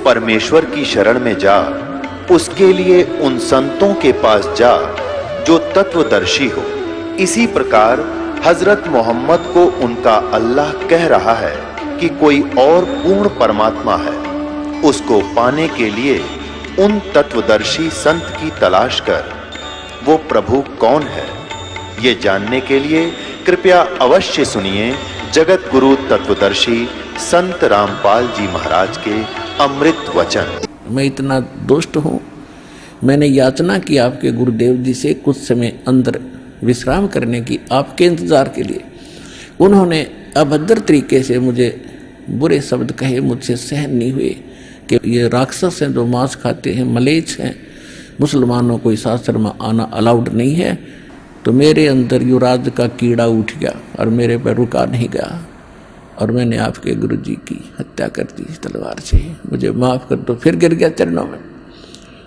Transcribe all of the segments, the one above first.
परमेश्वर की शरण में जा, उसके लिए उन संतों के पास जा जो तत्वदर्शी हो। इसी प्रकार हजरत मोहम्मद को उनका अल्लाह कह रहा है कि कोई और पूर्ण परमात्मा है। उसको पाने के लिए उन तत्वदर्शी संत की तलाश कर। वो प्रभु कौन है, ये जानने के लिए कृपया अवश्य सुनिए जगत गुरु तत्वदर्शी संत रामपाल जी महाराज के अमृत वचन। मैं इतना दुष्ट हूँ, मैंने याचना की आपके गुरुदेव जी से कुछ समय अंदर विश्राम करने की, आपके इंतजार के लिए। उन्होंने अभद्र तरीके से मुझे बुरे शब्द कहे, मुझसे सहन नहीं हुए कि ये राक्षस हैं जो मांस खाते हैं, मलेच्छ हैं, मुसलमानों को इस आश्रम में आना अलाउड नहीं है। तो मेरे अंदर युवराज का कीड़ा उठ गया और मेरे पर रुका नहीं गया और मैंने आपके गुरु जी की हत्या कर दी तलवार से। मुझे माफ़ कर दो। फिर गिर गया चरणों में।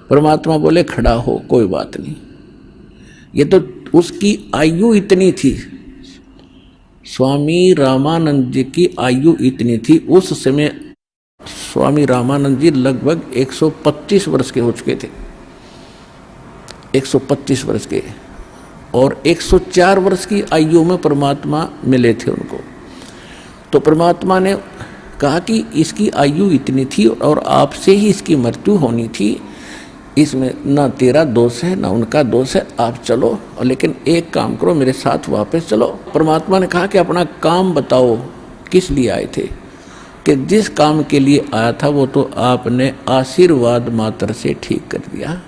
परमात्मा बोले खड़ा हो, कोई बात नहीं। ये तो उसकी आयु इतनी थी, स्वामी रामानंद जी की आयु इतनी थी। उस समय स्वामी रामानंद जी लगभग 125 वर्ष के हो चुके थे, 125 वर्ष के, और 104 वर्ष की आयु में परमात्मा मिले थे उनको। तो परमात्मा ने कहा कि इसकी आयु इतनी थी और आपसे ही इसकी मृत्यु होनी थी, इसमें ना तेरा दोष है ना उनका दोष है, आप चलो। और लेकिन एक काम करो, मेरे साथ वापस चलो। परमात्मा ने कहा कि अपना काम बताओ, किस लिए आए थे? कि जिस काम के लिए आया था वो तो आपने आशीर्वाद मात्र से ठीक कर दिया।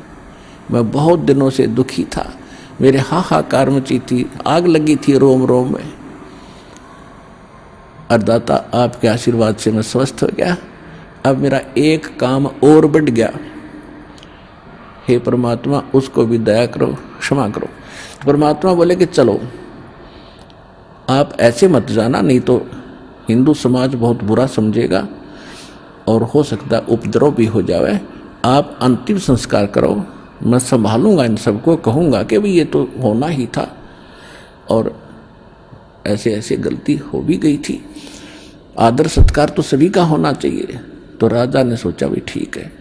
मैं बहुत दिनों से दुखी था, मेरे हाहाकार मची थी, आग लगी थी रोम रोम में। अरदाता आपके आशीर्वाद से मैं स्वस्थ हो गया, अब मेरा एक काम और बढ़ गया। हे परमात्मा, उसको भी दया करो, क्षमा करो। परमात्मा बोले कि चलो, आप ऐसे मत जाना, नहीं तो हिंदू समाज बहुत बुरा समझेगा और हो सकता उपद्रव भी हो जाए। आप अंतिम संस्कार करो, मैं संभालूंगा इन सबको, कहूँगा कि भाई ये तो होना ही था और ऐसे ऐसे गलती हो भी गई थी, आदर सत्कार तो सभी का होना चाहिए। तो राजा ने सोचा भी ठीक है।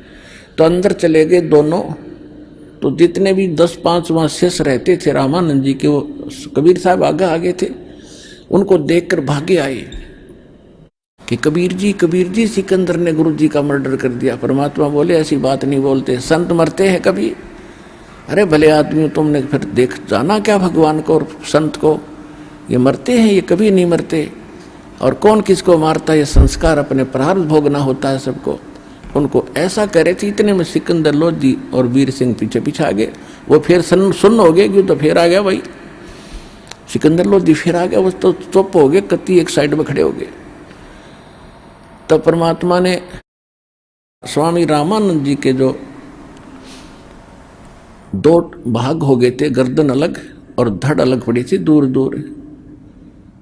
तो अंदर चले गए दोनों। तो जितने भी 10-5 वहाँ शेष रहते थे रामानंद जी के, वो कबीर साहब आगे आगे थे, उनको देखकर भागे आए कि कबीर जी सिकंदर ने गुरु जी का मर्डर कर दिया। परमात्मा बोले ऐसी बात नहीं बोलते, संत मरते हैं कभी? अरे भले आदमी, तुमने फिर देख जाना क्या भगवान को और संत को? ये मरते हैं, ये कभी नहीं मरते। और कौन किसको मारता है, ये संस्कार अपने प्रारब्ध भोगना होता है सबको। उनको ऐसा करे थे। इतने में सिकंदर लोधी और वीर सिंह पीछे पीछे आ गए। वो फिर सुन हो गए, क्यों? तो फिर आ गया भाई सिकंदर लोधी, फिर आ गया। वो तो चुप हो गए, कत्ती एक साइड में खड़े हो गए। तब परमात्मा ने स्वामी रामानंद जी के जो 2 भाग हो गए थे, गर्दन अलग और धड़ अलग पड़ी थी दूर दूर,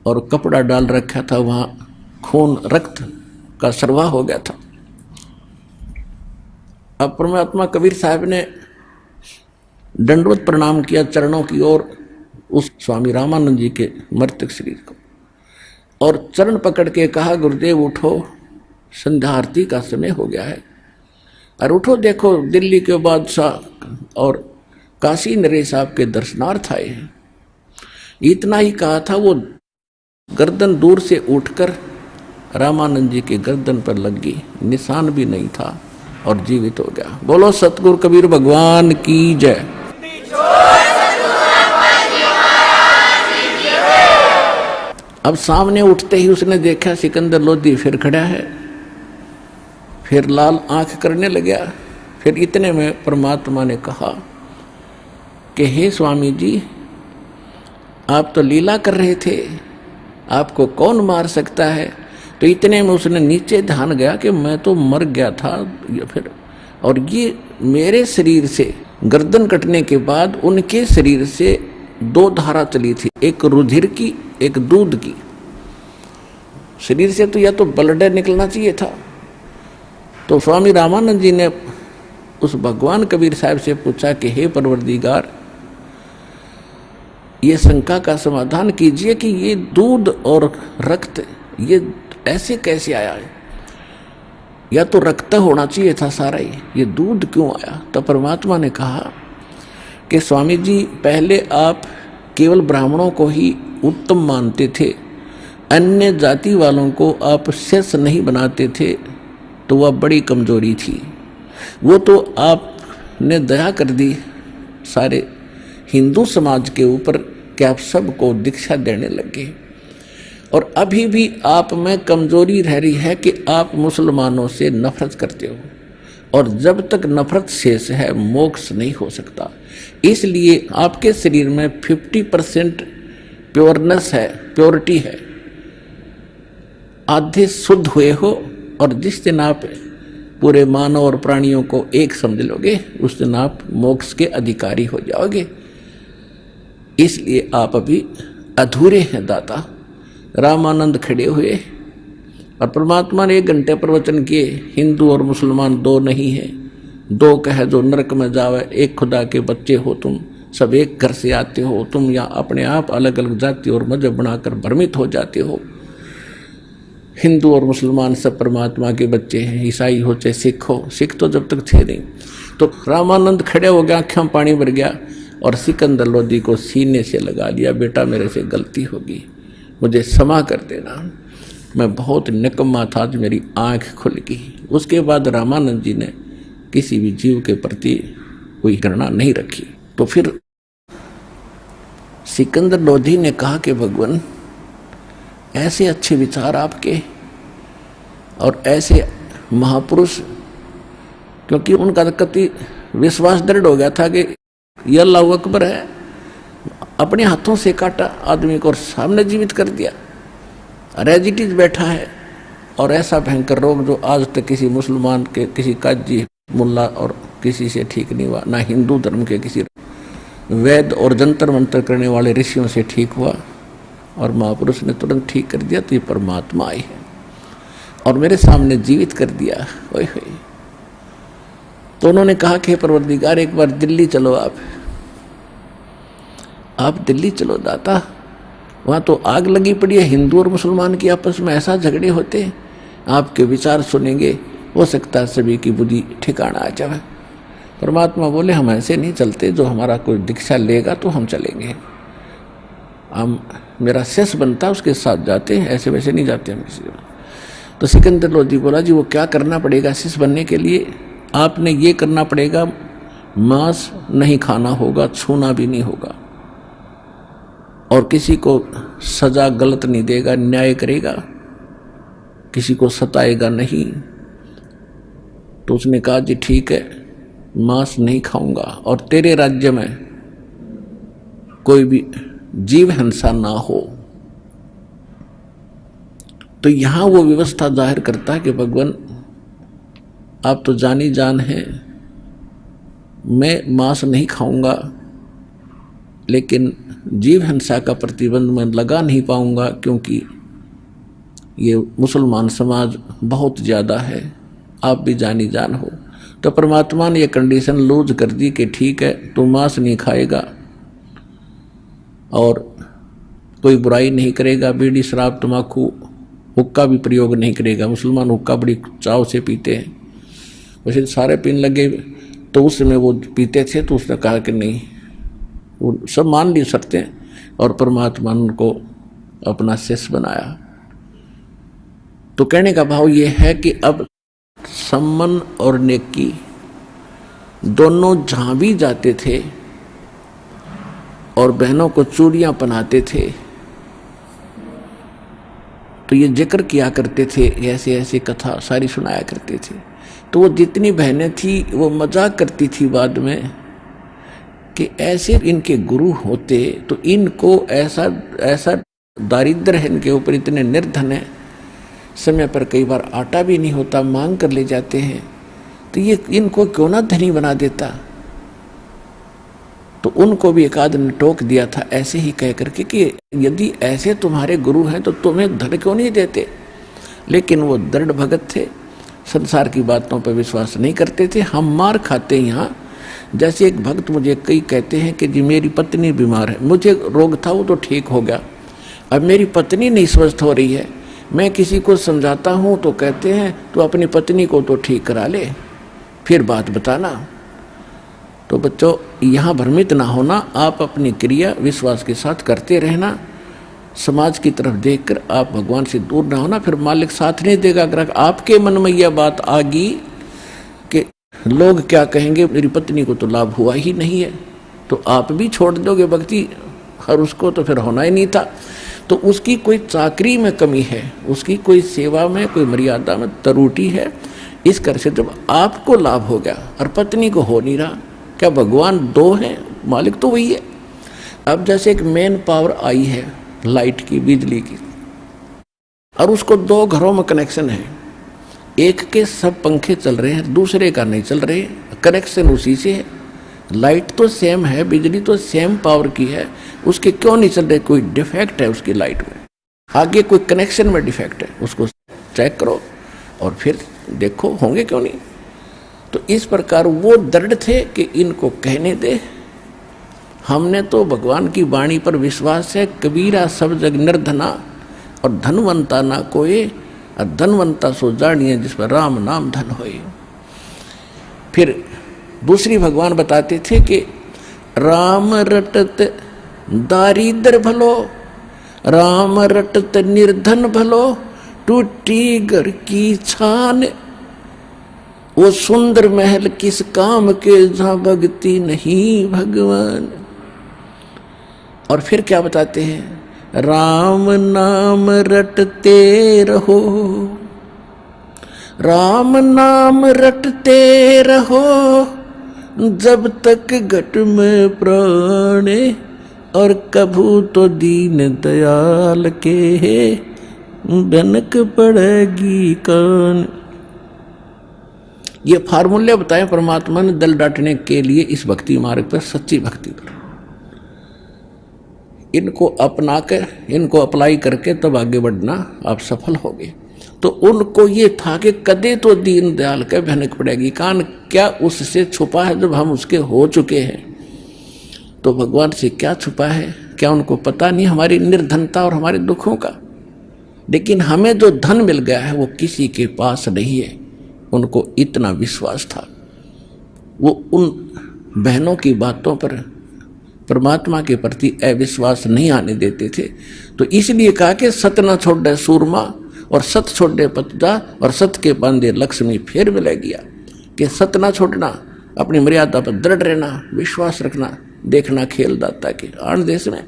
और कपड़ा डाल रखा था, वहां खून रक्त का सरवाह हो गया था। अब परमात्मा कबीर साहब ने दंडवत प्रणाम किया चरणों की ओर उस स्वामी रामानंद जी के मृतक शरीर को, और चरण पकड़ के कहा, गुरुदेव उठो, संध्या आरती का समय हो गया है, और उठो, देखो दिल्ली के बादशाह और काशी नरेश आपके दर्शनार्थ आए हैं। इतना ही कहा था, वो गर्दन दूर से उठकर रामानंद जी के गर्दन पर लग गई, निशान भी नहीं था और जीवित हो गया। बोलो सतगुरु कबीर भगवान की जय। अब सामने उठते ही उसने देखा सिकंदर लोधी फिर खड़ा है, फिर लाल आंख करने लगा। फिर इतने में परमात्मा ने कहा कि हे स्वामी जी, आप तो लीला कर रहे थे, आपको कौन मार सकता है? तो इतने में उसने नीचे ध्यान गया कि मैं तो मर गया था फिर, और ये मेरे शरीर से गर्दन कटने के बाद उनके शरीर से 2 धारा चली थी, एक रुधिर की, एक दूध की। शरीर से तो या तो ब्लड निकलना चाहिए था। तो स्वामी रामानंद जी ने उस भगवान कबीर साहब से पूछा कि हे परवरदिगार, ये शंका का समाधान कीजिए कि ये दूध और रक्त ये ऐसे कैसे आया है? या तो रक्त होना चाहिए था सारा ही, ये दूध क्यों आया? तो परमात्मा ने कहा कि स्वामी जी, पहले आप केवल ब्राह्मणों को ही उत्तम मानते थे, अन्य जाति वालों को आप शेष नहीं बनाते थे, तो वह बड़ी कमजोरी थी। वो तो आपने दया कर दी सारे हिंदू समाज के ऊपर कि आप सबको दीक्षा देने लगे, और अभी भी आप में कमजोरी रह रही है कि आप मुसलमानों से नफरत करते हो, और जब तक नफरत शेष है मोक्ष नहीं हो सकता। इसलिए आपके शरीर में 50% प्योरनेस है, प्योरिटी है, आधे शुद्ध हुए हो, और जिस दिन आप पूरे मानव और प्राणियों को एक समझ लोगे उस दिन आप मोक्ष के अधिकारी हो जाओगे। इसलिए आप अभी अधूरे हैं दाता। रामानंद खड़े हुए और परमात्मा ने 1 घंटे प्रवचन किए। हिंदू और मुसलमान दो नहीं है, दो कहे जो नरक में जावे, एक खुदा के बच्चे हो तुम, सब एक घर से आते हो तुम, या अपने आप अलग अलग जाति और मजहब बनाकर भ्रमित हो जाते हो। हिंदू और मुसलमान सब परमात्मा के बच्चे हैं, ईसाई हो चाहे सिख हो, सिख तो जब तक थे नहीं। तो रामानंद खड़े हो गया, आँखों में पानी भर गया और सिकंदर लोधी को सीने से लगा लिया, बेटा मेरे से गलती होगी, मुझे क्षमा कर देना, मैं बहुत निकम्मा था, आज मेरी आँख खुल गई। उसके बाद रामानंद जी ने किसी भी जीव के प्रति कोई घृणा नहीं रखी। तो फिर सिकंदर लोधी ने कहा कि भगवान, ऐसे अच्छे विचार आपके और ऐसे महापुरुष, क्योंकि उनका कति विश्वास दृढ़ हो गया था कि ये अल्लाह अकबर है, अपने हाथों से काटा आदमी को और सामने जीवित कर दिया, रेजिटीज बैठा है, और ऐसा भयंकर रोग जो आज तक किसी मुसलमान के, किसी काजी मुल्ला और किसी से ठीक नहीं हुआ, ना हिंदू धर्म के किसी वैद और जंतर मंतर करने वाले ऋषियों से ठीक हुआ, और महापुरुष ने तुरंत ठीक कर दिया। तो ये परमात्मा आई है और मेरे सामने जीवित कर दिया। ओए होए। तो उन्होंने कहा कि परवरदिगार, एक बार दिल्ली चलो, आप दिल्ली चलो दाता, वहाँ तो आग लगी पड़ी है, हिंदू और मुसलमान की आपस में ऐसा झगड़े होते हैं, आपके विचार सुनेंगे, हो सकता है सभी की बुद्धि ठिकाना आ जाए। परमात्मा बोले, हम ऐसे नहीं चलते, जो हमारा कोई दीक्षा लेगा तो हम चलेंगे, हम मेरा शेष बनता है उसके साथ जाते हैं, ऐसे वैसे नहीं जाते हम किसी। तो सिकंदर लोधी बोला, जी वो क्या करना पड़ेगा शेष बनने के लिए? आपने ये करना पड़ेगा, मांस नहीं खाना होगा, छूना भी नहीं होगा, और किसी को सजा गलत नहीं देगा, न्याय करेगा, किसी को सताएगा नहीं। तो उसने कहा, जी ठीक है, मांस नहीं खाऊंगा, और तेरे राज्य में कोई भी जीव हिंसा ना हो। तो यहां वो व्यवस्था जाहिर करता है कि भगवान, आप तो जानी जान हैं, मैं मांस नहीं खाऊंगा, लेकिन जीव हिंसा का प्रतिबंध मैं लगा नहीं पाऊंगा, क्योंकि ये मुसलमान समाज बहुत ज़्यादा है, आप भी जानी जान हो। तो परमात्मा ने ये कंडीशन लूज कर दी कि ठीक है, तू मांस नहीं खाएगा और कोई बुराई नहीं करेगा, बीड़ी शराब तम्बाकू हुक्का भी प्रयोग नहीं करेगा। मुसलमान हुक्का बड़ी चाव से पीते हैं, वैसे सारे पीने लगे, तो उस समय वो पीते थे, तो उसने कहा कि नहीं, वो सब मान नहीं सकते, और परमात्मा ने उनको अपना शिष्य बनाया। तो कहने का भाव ये है कि अब सम्मन और नेकी दोनों जहाँ भी जाते थे और बहनों को चूड़ियाँ पहनाते थे, तो ये जिक्र किया करते थे, ऐसे ऐसे कथा सारी सुनाया करते थे। तो वो जितनी बहनें थी वो मजाक करती थी बाद में कि ऐसे इनके गुरु होते तो इनको ऐसा ऐसा दारिद्र है इनके ऊपर, इतने निर्धन है, समय पर कई बार आटा भी नहीं होता, मांग कर ले जाते हैं, तो ये इनको क्यों ना धनी बना देता। तो उनको भी एक आदमी ने टोक दिया था ऐसे ही कह करके कि यदि ऐसे तुम्हारे गुरु हैं तो तुम्हें धन क्यों नहीं देते। लेकिन वो दृढ़ भगत थे, संसार की बातों पर विश्वास नहीं करते थे। हम मार खाते यहाँ, जैसे एक भक्त मुझे कई कहते हैं कि जी मेरी पत्नी बीमार है, मुझे रोग था वो तो ठीक हो गया, अब मेरी पत्नी नहीं स्वस्थ हो रही है, मैं किसी को समझाता हूँ तो कहते हैं तो अपनी पत्नी को तो ठीक करा ले, फिर बात बताना। तो बच्चों, यहाँ भ्रमित ना होना, आप अपनी क्रिया विश्वास के साथ करते रहना। समाज की तरफ देखकर आप भगवान से दूर ना होना, फिर मालिक साथ नहीं देगा। अगर आपके मन में यह बात आ गई कि लोग क्या कहेंगे, मेरी पत्नी को तो लाभ हुआ ही नहीं है, तो आप भी छोड़ दोगे भक्ति, और उसको तो फिर होना ही नहीं था। तो उसकी कोई चाकरी में कमी है, उसकी कोई सेवा में, कोई मर्यादा में त्रुटि है। इस कर से जब आपको लाभ हो गया और पत्नी को हो नहीं रहा, क्या भगवान दो हैं? मालिक तो वही है। अब जैसे एक मेन पावर आई है लाइट की, बिजली की, और उसको 2 घरों में कनेक्शन है, एक के सब पंखे चल रहे हैं, दूसरे का नहीं चल रहे, कनेक्शन उसी से है। लाइट तो सेम है, बिजली तो सेम पावर की है, उसके क्यों नहीं चल रहे? कोई डिफेक्ट है उसकी लाइट में, आगे कोई कनेक्शन में डिफेक्ट है, उसको चेक करो और फिर देखो होंगे क्यों नहीं। तो इस प्रकार वो दृढ़ थे कि इनको कहने दे, हमने तो भगवान की वाणी पर विश्वास है। कबीरा सब जग निर्धना और धनवंता ना कोई, और धनवंता सो जानिए जिस पर राम नाम धन होए। फिर दूसरी भगवान बताते थे कि राम रटत दारिद्र भलो, राम रटत निर्धन भलो, टूटी घर की छान, वो सुंदर महल किस काम के जहां भक्ति नहीं भगवान। और फिर क्या बताते हैं? राम नाम रटते रहो, राम नाम रटते रहो, जब तक घट में प्राण, और कभू तो दीन दयाल के भनक पड़ेगी कान। ये फार्मूले बताए परमात्मा ने दल डांटने के लिए इस भक्ति मार्ग पर, सच्ची भक्ति पर। इनको अपना कर, इनको अप्लाई करके तब आगे बढ़ना आप सफल होगे। तो उनको ये था कि कदे तो दीन दयाल के भनक पड़ेगी कान। क्या उससे छुपा है? जब हम उसके हो चुके हैं तो भगवान से क्या छुपा है? क्या उनको पता नहीं हमारी निर्धनता और हमारे दुखों का? लेकिन हमें जो धन मिल गया है वो किसी के पास नहीं है। उनको इतना विश्वास था, वो उन बहनों की बातों पर परमात्मा के प्रति अविश्वास नहीं आने देते थे। तो इसलिए कहा कि सत न छोड़े सूरमा, और सत छोड़े पतदा, और सत के बांधे लक्ष्मी फिर मिले गया। कि सत न छोड़ना, अपनी मर्यादा पर दृढ़ रहना, विश्वास रखना। देखना खेल दाता के आन देश में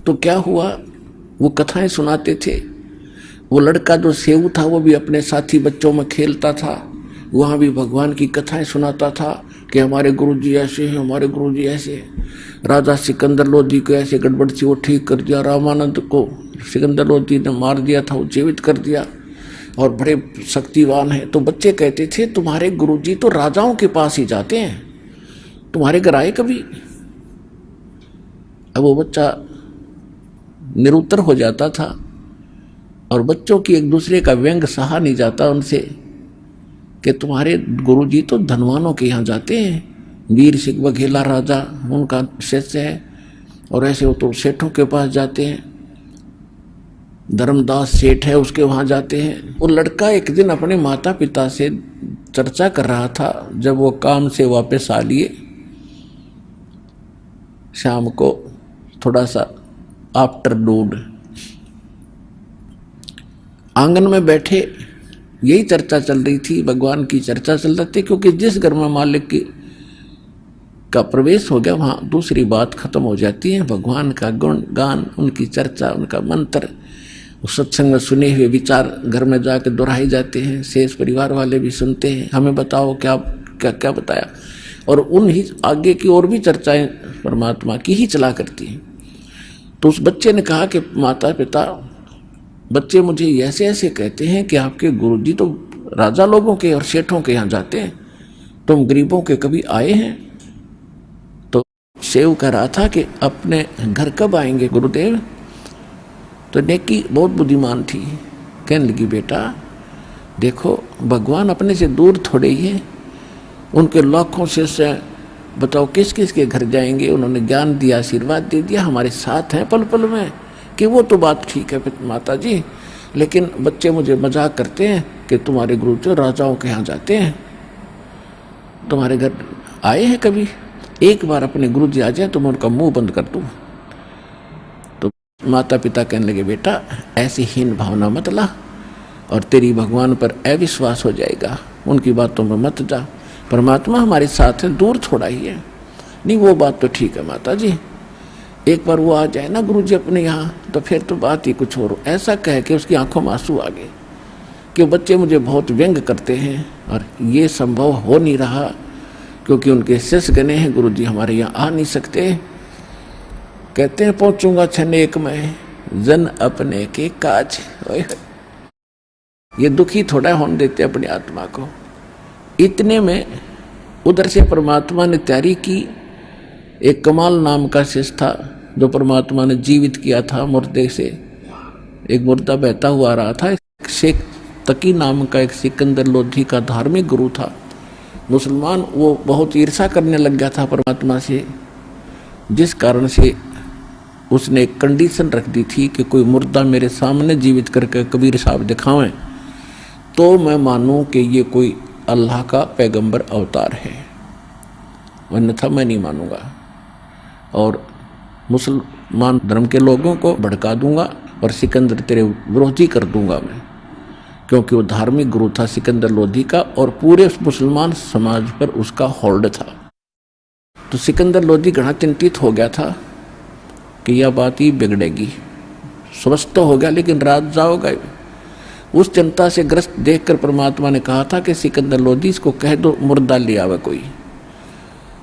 तो क्या हुआ? वो कथाएं सुनाते थे। वो लड़का जो सेऊ था वो भी अपने साथी बच्चों में खेलता था, वहाँ भी भगवान की कथाएं सुनाता था कि हमारे गुरुजी ऐसे हैं, हमारे गुरुजी ऐसे हैं। राजा सिकंदर लोधी को ऐसे गड़बड़ थी, वो ठीक कर दिया। रामानंद को सिकंदर लोधी ने मार दिया था, वो जीवित कर दिया, और बड़े शक्तिवान हैं। तो बच्चे कहते थे तुम्हारे गुरुजी तो राजाओं के पास ही जाते हैं, तुम्हारे घर आए कभी? अब वो बच्चा निरुत्तर हो जाता था, और बच्चों की एक दूसरे का व्यंग सहा नहीं जाता उनसे कि तुम्हारे गुरुजी तो धनवानों के यहाँ जाते हैं। वीर सिंह बघेला राजा उनका शिष्य है, और ऐसे वो तो सेठों के पास जाते हैं। धर्मदास सेठ है, उसके वहाँ जाते हैं। वो लड़का एक दिन अपने माता पिता से चर्चा कर रहा था, जब वो काम से वापस आ लिए शाम को, थोड़ा सा आफ्टरनून, आंगन में बैठे यही चर्चा चल रही थी, भगवान की चर्चा चल रही थी। क्योंकि जिस घर में मालिक का प्रवेश हो गया वहाँ दूसरी बात खत्म हो जाती है। भगवान का गुण गान, उनकी चर्चा, उनका मंत्र, सत्संग में सुने हुए विचार घर में जाकर दोहराए जाते हैं। शेष परिवार वाले भी सुनते हैं, हमें बताओ क्या क्या क्या बताया। और उन ही आगे की और भी चर्चाएं परमात्मा की ही चला करती हैं। तो उस बच्चे ने कहा कि माता पिता, बच्चे मुझे ऐसे ऐसे कहते हैं कि आपके गुरुजी तो राजा लोगों के और सेठों के यहाँ जाते हैं, तुम गरीबों के कभी आए हैं? तो सेव कह रहा था कि अपने घर कब आएंगे गुरुदेव? तो नेकी बहुत बुद्धिमान थी, कहने लगी बेटा देखो भगवान अपने से दूर थोड़े ही है, उनके लाखों शिष्य बताओ किस किस के घर जाएंगे। उन्होंने ज्ञान दिया, आशीर्वाद दे दिया, हमारे साथ हैं पल पल में। कि वो तो बात ठीक है माता जी, लेकिन बच्चे मुझे मजाक करते हैं कि तुम्हारे गुरु जो राजाओं के यहाँ जाते हैं, तुम्हारे घर आए हैं कभी? एक बार अपने गुरु जी आ जाए तो मैं उनका मुंह बंद कर दूँ। तो माता पिता कहने लगे, बेटा ऐसी हीन भावना मत ला और तेरी भगवान पर अविश्वास हो जाएगा, उनकी बातों में मत जा। परमात्मा हमारे साथ है, दूर थोड़ा ही है। नहीं वो बात तो ठीक है माता जी, एक बार वो आ जाए ना गुरु जी अपने यहाँ तो फिर तो बात ही कुछ और। ऐसा कह के उसकी आंखों में आंसू आ गए कि बच्चे मुझे बहुत व्यंग करते हैं और ये संभव हो नहीं रहा क्योंकि उनके शिष्य गने हैं, गुरु जी हमारे यहाँ आ नहीं सकते। कहते हैं पहुंचूंगा क्षण एक में जन अपने के काज। ये दुखी थोड़ा होने देते अपनी आत्मा को। इतने में उधर से परमात्मा ने तैयारी की। एक कमाल नाम का शिष्य था जो परमात्मा ने जीवित किया था मुर्दे से। एक मुर्दा बहता हुआ आ रहा था। शेख तकी नाम का एक सिकंदर लोधी का धार्मिक गुरु था, मुसलमान। वो बहुत ईर्षा करने लग गया था परमात्मा से, जिस कारण से उसने एक कंडीशन रख दी थी कि कोई मुर्दा मेरे सामने जीवित करके कबीर साहब दिखावें तो मैं मानूं कि ये कोई अल्लाह का पैगंबर अवतार है, अन्यथा मैं नहीं मानूंगा और मुसलमान धर्म के लोगों को भड़का दूंगा और सिकंदर तेरे विरोधी कर दूंगा मैं। क्योंकि वो धार्मिक गुरु था सिकंदर लोधी का और पूरे मुसलमान समाज पर उसका होल्ड था। तो सिकंदर लोधी घना चिंतित हो गया था कि यह बात ही बिगड़ेगी। स्वस्थ तो हो गया लेकिन रात जाओगा। उस चिंता से ग्रस्त देखकर परमात्मा ने कहा था कि सिकंदर लोधी इसको कह दो मुर्दा ले आवे कोई।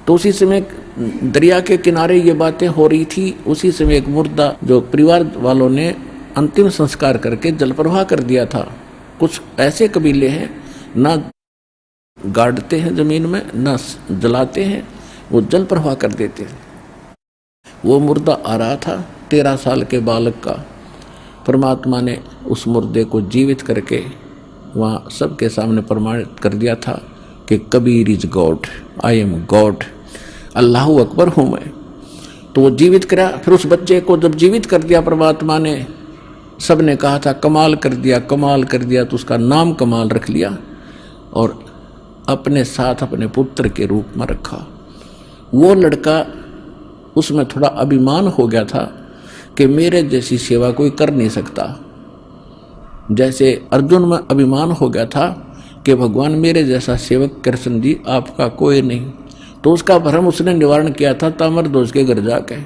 तो उसी समय दरिया के किनारे ये बातें हो रही थी। उसी समय एक मुर्दा जो परिवार वालों ने अंतिम संस्कार करके जल प्रवाह कर दिया था। कुछ ऐसे कबीले हैं ना गाड़ते हैं जमीन में ना जलाते हैं, वो जल प्रवाह कर देते हैं। वो मुर्दा आ रहा था 13 साल के बालक का। परमात्मा ने उस मुर्दे को जीवित करके वहाँ सबके सामने प्रमाणित कर दिया था कि Kabir is God, I am God, Allahu Akbar हूँ मैं। तो वो जीवित करा। फिर उस बच्चे को जब जीवित कर दिया परमात्मा ने, सब ने कहा था कमाल कर दिया, कमाल कर दिया। तो उसका नाम कमाल रख लिया और अपने साथ अपने पुत्र के रूप में रखा। वो लड़का, उसमें थोड़ा अभिमान हो गया था कि मेरे जैसी सेवा कोई कर नहीं सकता। जैसे अर्जुन में अभिमान हो गया था कि भगवान मेरे जैसा सेवक कृष्ण जी आपका कोई नहीं। तो उसका भ्रम उसने निवारण किया था ताम्रध्वज के घर जाके।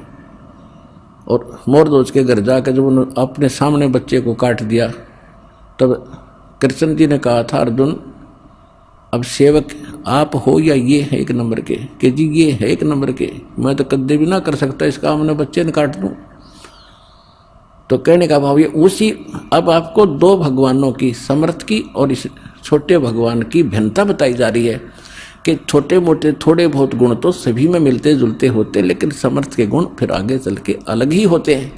और मोरध्वज के घर जाकर जब उन्होंने अपने सामने बच्चे को काट दिया तब कृष्ण जी ने कहा था अर्जुन अब सेवक आप हो या ये है एक नंबर के? कि जी ये है एक नंबर के, मैं तो कद्दे भी ना कर सकता इसका, हमने बच्चे ने काट दूं। तो कहने का भाव ये उसी, अब आपको दो भगवानों की, समर्थ की और इस छोटे भगवान की भिन्नता बताई जा रही है कि छोटे मोटे थोड़े बहुत गुण तो सभी में मिलते जुलते होते, लेकिन समर्थ के गुण फिर आगे चल के अलग ही होते हैं।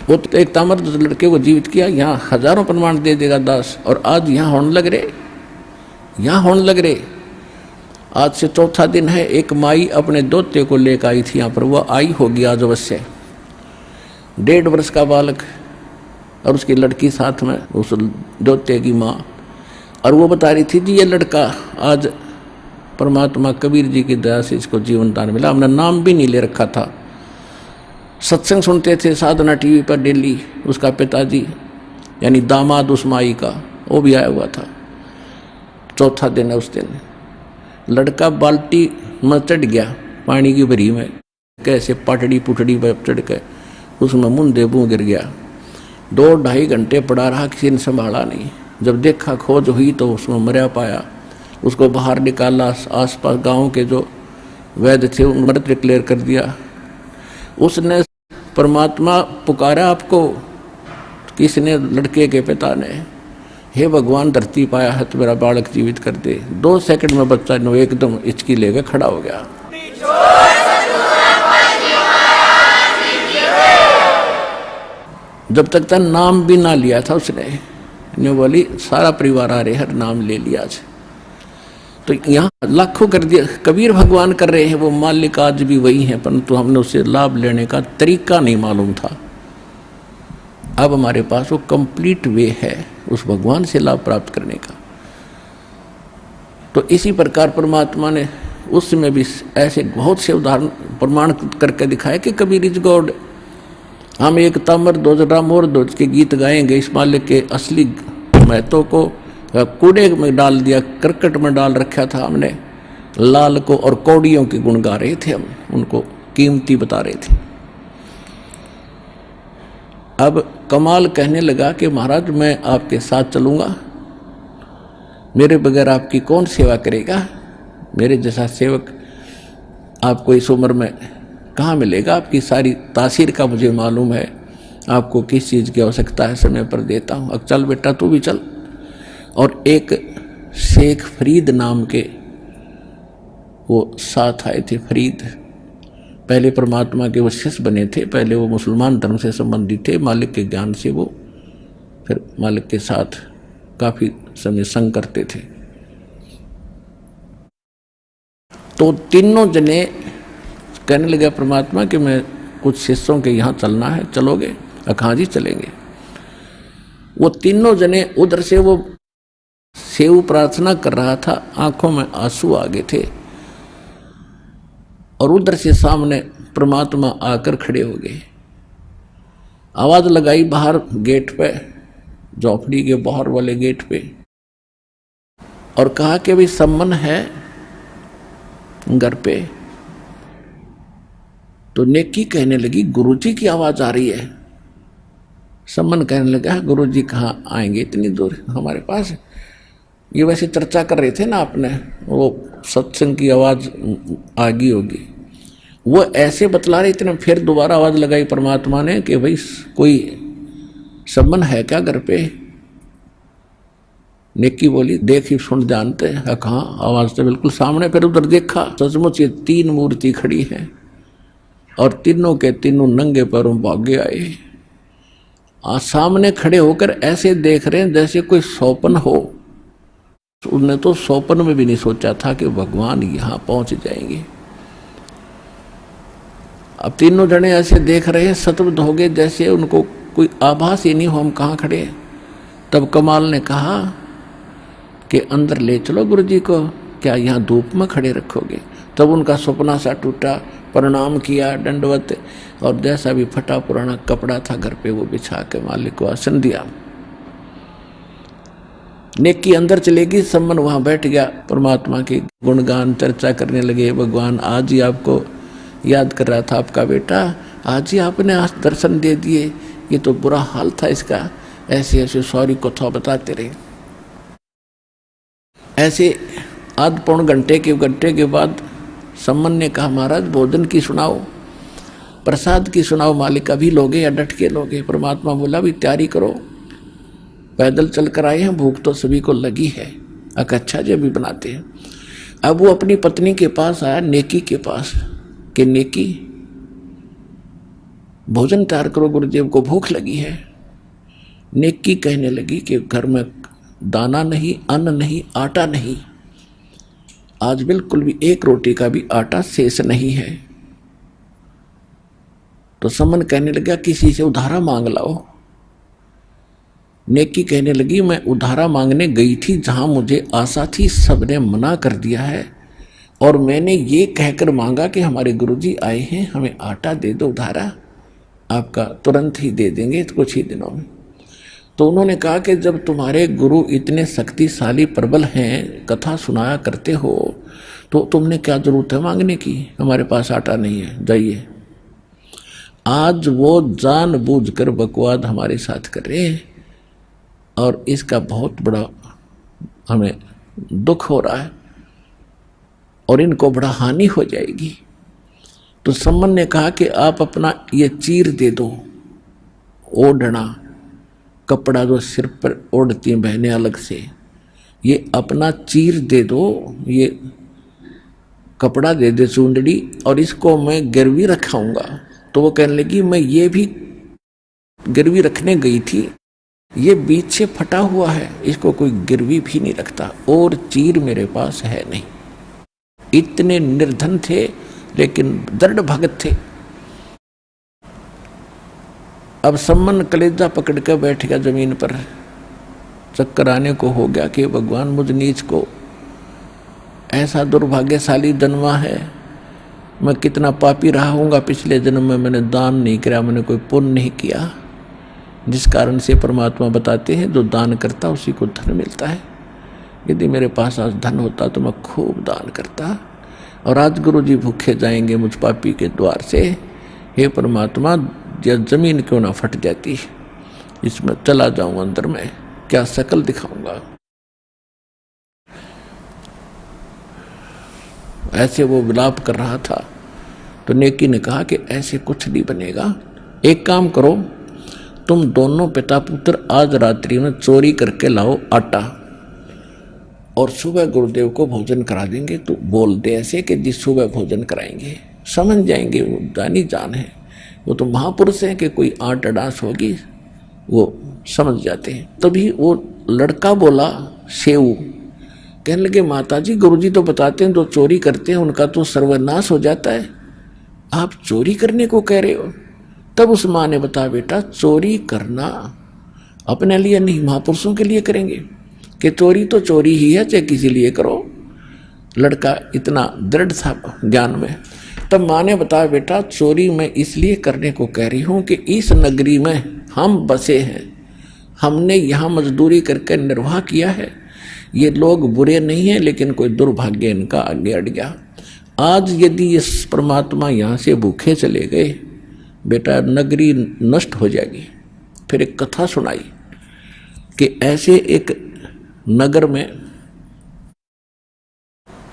वो तो एक ताम्रध्वज लड़के को जीवित किया, यहाँ हजारों प्रमाण दे देगा दास। और आज यहाँ होने लग रहे, यहाँ होने लग रहे। आज से चौथा दिन है। एक माई अपने दोते को लेकर आई थी यहाँ पर, वह आई होगी आज अवश्य, 1.5 वर्ष का बालक और उसकी लड़की साथ में, उस दोते की माँ। और वो बता रही थी जी ये लड़का आज परमात्मा कबीर जी की दया से इसको जीवन दान मिला, हमने नाम भी नहीं ले रखा था। सत्संग सुनते थे साधना टीवी पर डेली। उसका पिताजी यानी दामाद उस माई का वो भी आया हुआ था। चौथा दिन है। उस दिन लड़का बाल्टी में चढ़ गया पानी की भरी में, कैसे पटड़ी पुटड़ी पर चढ़ के उसमें मुंदे मुँह गिर गया। 2-2.5 घंटे पड़ा रहा, किसी ने संभाला नहीं। जब देखा खोज हुई तो उसमें मरा पाया। उसको बाहर निकाला, आसपास गांव के जो वैद्य थे उन मृत डिक्लेयर कर दिया। उसने परमात्मा पुकारा आपको, किसने? लड़के के पिता ने। हे भगवान धरती पाया है तो मेरा बालक जीवित कर दे। 2 सेकंड में बच्चा एकदम हिचकी लेकर खड़ा हो गया। जब तक था नाम भी ना लिया था उसने, बोली सारा परिवार आ रहे हर नाम ले लिया। तो यहाँ लाखों कर दिया, कबीर भगवान कर रहे हैं, वो मालिक आज भी वही है, परंतु हमने उससे लाभ लेने का तरीका नहीं मालूम था। अब हमारे पास वो कंप्लीट वे है उस भगवान से लाभ प्राप्त करने का। तो इसी प्रकार परमात्मा ने उसमें भी ऐसे बहुत से उदाहरण प्रमाण करके दिखाया कि कबीर इज गॉड। हम एक तामर दो राम और दो के गीत गाएंगे, इस मालिक के असली महत्व को कूड़े में डाल दिया, करकट में डाल रखा था हमने, लाल को और कौड़ियों के गुण गा रहे थे, हम उनको कीमती बता रहे थे। अब कमाल कहने लगा कि महाराज मैं आपके साथ चलूंगा, मेरे बगैर आपकी कौन सेवा करेगा, मेरे जैसा सेवक आपको इस उम्र में कहाँ मिलेगा, आपकी सारी तासीर का मुझे मालूम है, आपको किस चीज़ की आवश्यकता है समय पर देता हूँ, अब चल बेटा तू भी चल। और एक शेख फरीद नाम के वो साथ आए थे। फरीद पहले परमात्मा के वो शिष्य बने थे, पहले वो मुसलमान धर्म से संबंधित थे, मालिक के ज्ञान से वो फिर मालिक के साथ काफ़ी समय संग करते थे। तो तीनों जने कहने लगे परमात्मा कि मैं कुछ शिष्यों के यहाँ चलना है, चलोगे? हाँ जी चलेंगे। वो तीनों जने उधर से वो सेव प्रार्थना कर रहा था, आंखों में आंसू आ गए थे, और उधर से सामने परमात्मा आकर खड़े हो गए। आवाज लगाई बाहर गेट पे, झोपड़ी के बाहर वाले गेट पे, और कहा कि भाई सम्मन है घर पे। तो नेकी कहने लगी गुरुजी की आवाज आ रही है। सम्मन कहने लगा गुरुजी कहाँ आएंगे इतनी दूर हमारे पास। ये वैसे चर्चा कर रहे थे ना आपने, वो सत्संग की आवाज आ गई होगी, वो ऐसे बतला रहे थे ना। फिर दोबारा आवाज लगाई परमात्मा ने कि भाई कोई सम्मन है क्या घर पे? नेकी बोली देख ही सुन जानते हैं, कहाँ आवाज तो बिल्कुल सामने। फिर उधर देखा, सचमुच ये तीन मूर्ति खड़ी है और तीनों के तीनों नंगे पैरों भागे आए। सामने खड़े होकर ऐसे देख रहे हैं जैसे कोई स्वप्न हो। उन्होंने तो स्वप्न में भी नहीं सोचा था कि भगवान यहाँ पहुंच जाएंगे। अब तीनों जने ऐसे देख रहे हैं, सतबुद्ध हो गए, जैसे उनको कोई आभास ही नहीं हो हम कहाँ खड़े हैं। तब कमाल ने कहा कि अंदर ले चलो गुरुजी को, क्या यहाँ धूप में खड़े रखोगे? तब उनका सपना सा टूटा, प्रणाम किया दंडवत, और जैसा भी फटा पुराना कपड़ा था घर पे वो बिछा के मालिक को आसन दिया। नेकी अंदर चलेगी, सम्मन वहां बैठ गया, परमात्मा की गुणगान चर्चा करने लगे। भगवान आज ही आपको याद कर रहा था, आपका बेटा आज ही आपने आज दर्शन दे दिए, ये तो बुरा हाल था इसका। ऐसे ऐसे सॉरी कथा बताते रहे। ऐसे आध पौन घंटे के बाद सम्मन ने कहा महाराज भोजन की सुनाओ, प्रसाद की सुनाओ, मालिक अभी लोगे या डट के लोगे? परमात्मा बोला भी तैयारी करो, पैदल चल कर आए हैं, भूख तो सभी को लगी है। अच्छा जी अभी बनाते हैं। अब वो अपनी पत्नी के पास आया, नेकी के पास, कि नेकी भोजन तैयार करो, गुरुदेव को भूख लगी है। नेकी कहने लगी कि घर में दाना नहीं, अन्न नहीं, आटा नहीं, आज बिल्कुल भी एक रोटी का भी आटा शेष नहीं है। तो सम्मन कहने लगा किसी से उधारा मांग लाओ। नेकी कहने लगी मैं उधारा मांगने गई थी, जहां मुझे आशा थी सबने मना कर दिया है, और मैंने ये कहकर मांगा कि हमारे गुरुजी आए हैं, हमें आटा दे दो उधारा, आपका तुरंत ही दे देंगे कुछ ही दिनों में। तो उन्होंने कहा कि जब तुम्हारे गुरु इतने शक्तिशाली प्रबल हैं, कथा सुनाया करते हो, तो तुमने क्या जरूरत है मांगने की? हमारे पास आटा नहीं है, जाइए। आज वो जानबूझकर बकवाद हमारे साथ कर रहे हैं और इसका बहुत बड़ा हमें दुख हो रहा है और इनको बड़ा हानि हो जाएगी। तो सम्मन ने कहा कि आप अपना ये चीर दे दो, ओढ़ना कपड़ा जो सिर पर ओढ़ती हैं बहनें अलग से, ये अपना चीर दे दो, ये कपड़ा दे दे चूंदड़ी, और इसको मैं गिरवी रखाऊंगा। तो वो कहने लगी मैं ये भी गिरवी रखने गई थी, ये बीच से फटा हुआ है, इसको कोई गिरवी भी नहीं रखता, और चीर मेरे पास है नहीं। इतने निर्धन थे लेकिन दृढ़ भगत थे। अब सम्मन कलेजा पकड़ कर बैठ गया जमीन पर, चक्कर आने को हो गया कि भगवान मुझ नीच को ऐसा दुर्भाग्यशाली जन्मा है, मैं कितना पापी रहा हूँगा पिछले जन्म में, मैंने दान नहीं किया, मैंने कोई पुण्य नहीं किया, जिस कारण से परमात्मा बताते हैं जो दान करता उसी को धन मिलता है। यदि मेरे पास आज धन होता तो मैं खूब दान करता, और आज गुरुजी भूखे जाएंगे मुझ पापी के द्वार से। हे परमात्मा, यह जमीन क्यों ना फट जाती, इसमें चला जाऊं अंदर में, क्या शकल दिखाऊंगा। ऐसे वो विलाप कर रहा था तो नेकी ने कहा कि ऐसे कुछ नहीं बनेगा, एक काम करो, तुम दोनों पिता पुत्र आज रात्रि में चोरी करके लाओ आटा, और सुबह गुरुदेव को भोजन करा देंगे। तो बोल दे ऐसे कि जिस सुबह भोजन कराएंगे, समझ जाएंगे, वो जानी जान है, वो तो महापुरुष हैं कि कोई आट अडास होगी, वो समझ जाते हैं। तभी वो लड़का बोला सेऊ, कहने लगे माताजी गुरुजी तो बताते हैं जो चोरी करते हैं उनका तो सर्वनाश हो जाता है, आप चोरी करने को कह रहे हो। तब उस माँ ने बताया बेटा चोरी करना अपने लिए नहीं महापुरुषों के लिए करेंगे, कि चोरी तो चोरी ही है, चाहे किसी लिए करो। लड़का इतना दृढ़ था ज्ञान में। तब माँ ने बताया बेटा चोरी मैं इसलिए करने को कह रही हूँ कि इस नगरी में हम बसे हैं, हमने यहाँ मजदूरी करके निर्वाह किया है। ये लोग बुरे नहीं हैं लेकिन कोई दुर्भाग्य इनका आगे अड़ गया। आज यदि ये परमात्मा यहाँ से भूखे चले गए बेटा नगरी नष्ट हो जाएगी। फिर एक कथा सुनाई कि ऐसे एक नगर में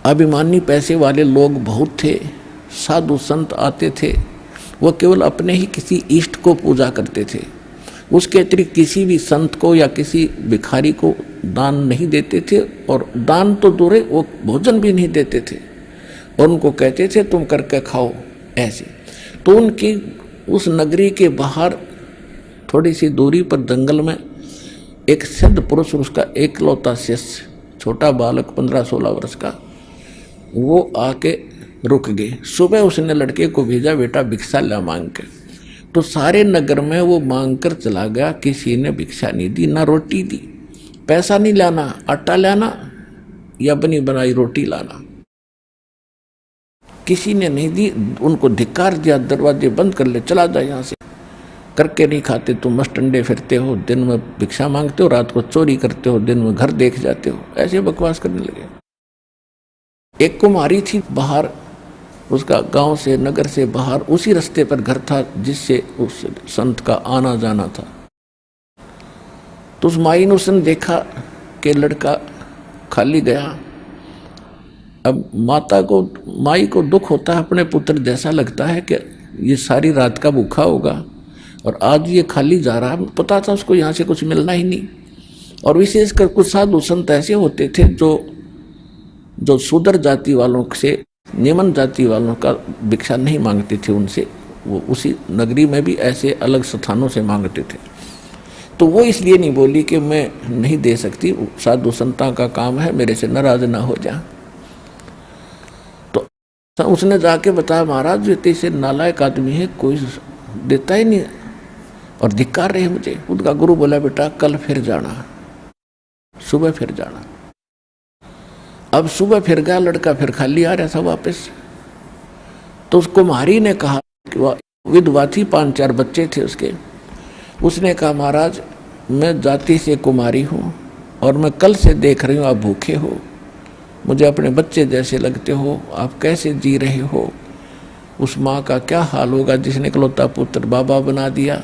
अभिमानी पैसे वाले लोग बहुत थे, साधु संत आते थे, वो केवल अपने ही किसी इष्ट को पूजा करते थे, उसके अतिरिक्त किसी भी संत को या किसी भिखारी को दान नहीं देते थे, और दान तो दूर है वो भोजन भी नहीं देते थे, और उनको कहते थे तुम करके खाओ ऐसे। तो उनकी उस नगरी के बाहर थोड़ी सी दूरी पर जंगल में एक सिद्ध पुरुष, उसका एकलौता शिष्य छोटा बालक 15-16 वर्ष का, वो आके रुक गए। सुबह उसने लड़के को भेजा बेटा भिक्षा ला मांग के, तो सारे नगर में वो मांग कर चला गया, किसी ने भिक्षा नहीं दी, ना रोटी दी। पैसा नहीं लाना, आटा लाना या बनी बनाई रोटी लाना, किसी ने नहीं दी। उनको धिक्कार दिया, दरवाजे बंद कर ले, चला जा यहाँ से, करके नहीं खाते, तुम मस्टंडे फिरते हो, दिन में भिक्षा मांगते हो, रात को चोरी करते हो, दिन में घर देख जाते हो, ऐसे बकवास करने लगे। एक कुमारी थी बाहर, उसका गांव से नगर से बाहर उसी रास्ते पर घर था जिससे उस संत का आना जाना था। तो उस माई ने उसने देखा कि लड़का खाली गया। अब माई को दुख होता है, अपने पुत्र जैसा लगता है कि ये सारी रात का भूखा होगा और आज ये खाली जा रहा है। पता था उसको यहाँ से कुछ मिलना ही नहीं। और विशेषकर कुछ साधु संत ऐसे होते थे जो शूद्र जाति वालों से, निम्न जाति वालों का भिक्षा नहीं मांगते थे उनसे, वो उसी नगरी में भी ऐसे अलग स्थानों से मांगते थे। तो वो इसलिए नहीं बोली कि मैं नहीं दे सकती, साधु संतां का काम है, मेरे से नाराज ना हो जा। तो उसने जाके बताया महाराज जो ऐसे नालायक आदमी है, कोई देता ही नहीं और धिक्कार रहे मुझे। उनका गुरु बोला बेटा कल फिर जाना, सुबह फिर जाना। अब सुबह फिर गया लड़का, फिर खाली आ रहा था वापस। तो उस कुमारी ने कहा कि वह विधवा थी, 5-4 बच्चे थे उसके। उसने कहा महाराज मैं जाति से कुमारी हूँ और मैं कल से देख रही हूँ आप भूखे हो, मुझे अपने बच्चे जैसे लगते हो, आप कैसे जी रहे हो। उस माँ का क्या हाल होगा जिसने इकलौता पुत्र बाबा बना दिया।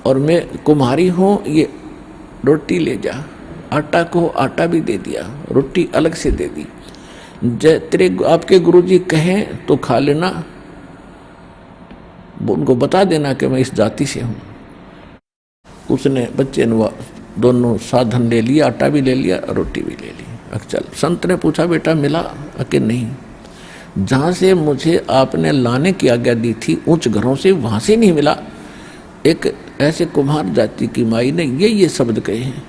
और मैं कुम्हारी हूँ, ये रोटी ले जा। आटा को आटा भी दे दिया, रोटी अलग से दे दी। तेरे आपके गुरुजी कहें तो खा लेना, उनको बता देना कि मैं इस जाति से हूँ। उसने बच्चे ने दोनों साधन ले लिया, आटा भी ले लिया, रोटी भी ले ली। चल संत ने पूछा बेटा मिला कि नहीं? जहाँ से मुझे आपने लाने की आज्ञा दी थी उच्च घरों से, वहाँ से नहीं मिला। एक ऐसे कुम्हार जाति की माई ने ये शब्द कहे हैं,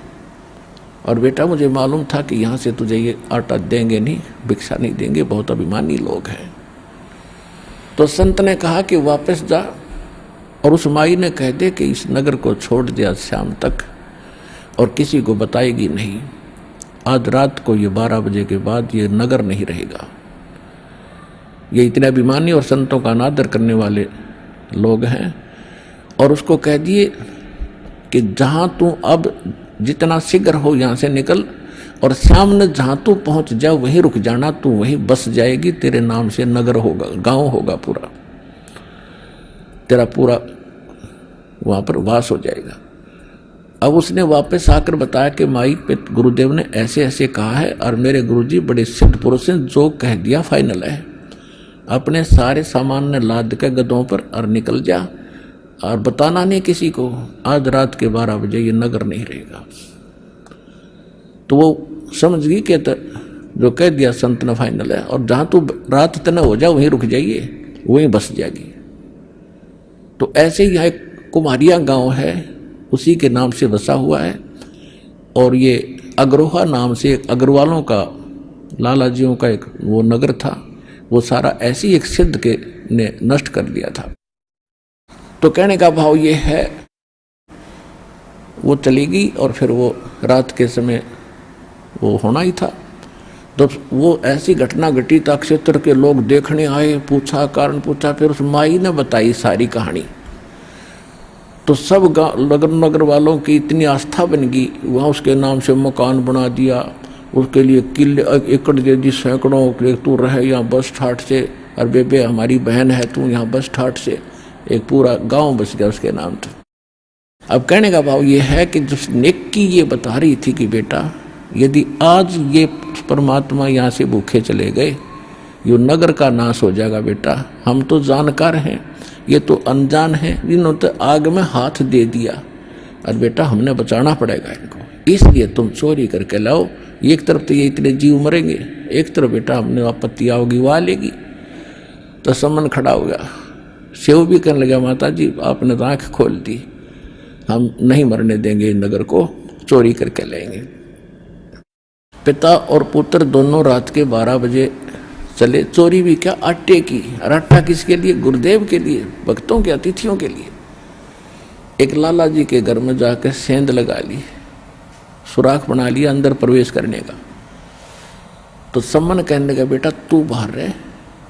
और बेटा मुझे मालूम था कि यहाँ से तुझे ये आटा देंगे नहीं, भिक्षा नहीं देंगे, बहुत अभिमानी लोग हैं। तो संत ने कहा कि वापस जा और उस माई ने कह दे कि इस नगर को छोड़ दिया शाम तक और किसी को बताएगी नहीं। आज रात को ये 12 बजे के बाद ये नगर नहीं रहेगा। ये इतने अभिमानी और संतों का अनादर करने वाले लोग हैं। और उसको कह दिए कि जहाँ तू अब जितना शीघ्र हो यहाँ से निकल, और सामने जहाँ तू पहुँच जा वहीं रुक जाना, तू वहीं बस जाएगी, तेरे नाम से नगर होगा, गांव होगा, पूरा तेरा पूरा वहाँ पर वास हो जाएगा। अब उसने वापस आकर बताया कि माई पे गुरुदेव ने ऐसे ऐसे कहा है और मेरे गुरुजी बड़े सिद्ध पुरुष हैं, जो कह दिया फाइनल है। अपने सारे सामान ने लाद के गधों पर और निकल जा और बताना नहीं किसी को, आज रात के 12 बजे ये नगर नहीं रहेगा। तो वो समझ गई कि जो कह दिया संत ने फाइनल है, और जहाँ तू रात तना हो जा वहीं रुक जाइए, वहीं बस जाएगी। तो ऐसे ही यहाँ एक कुमारिया गांव है, उसी के नाम से बसा हुआ है। और ये अग्रोहा नाम से एक अग्रवालों का, लालाजियों का एक वो नगर था, वो सारा ऐसी एक सिद्ध के ने नष्ट कर दिया था। तो कहने का भाव ये है, वो चली गई और फिर वो रात के समय वो होना ही था। तो वो ऐसी घटना घटी था, क्षेत्र के लोग देखने आए, पूछा, कारण पूछा, फिर उस माई ने बताई सारी कहानी। तो सब नगर वालों की इतनी आस्था बन गई, वहाँ उसके नाम से मकान बना दिया, उसके लिए किले एकड़ दे दी, सैकड़ों, तू रहे यहाँ बस ठाट से, और बेबे हमारी बहन है तू यहाँ बस ठाट से, एक पूरा गांव बस गया उसके नाम से। अब कहने का भाव ये है कि जिस नेकी ये बता रही थी कि बेटा यदि आज ये परमात्मा यहाँ से भूखे चले गए, ये नगर का नाश हो जाएगा बेटा। हम तो जानकार हैं, ये तो अनजान है, इन्होंने तो आग में हाथ दे दिया, और बेटा हमने बचाना पड़ेगा इनको, इसलिए तुम चोरी करके लाओ। एक तरफ तो ये इतने जीव मरेंगे, एक तरफ बेटा हमने आपत्ति आओगी वो आ लेगी। तो समन खड़ा हो गया, सेव भी कहने लगा माता जी आपने तो आँख खोल दी, हम नहीं मरने देंगे नगर को, चोरी करके लेंगे। पिता और पुत्र दोनों रात के 12 बजे चले, चोरी भी क्या, आटे की। और आटा किसके लिए? गुरुदेव के लिए, भक्तों के, अतिथियों के लिए। एक लाला जी के घर में जाकर सेंध लगा ली, सुराख बना लिया अंदर प्रवेश करने का। तो सम्मन कहने लगा बेटा तू बाहर रहे,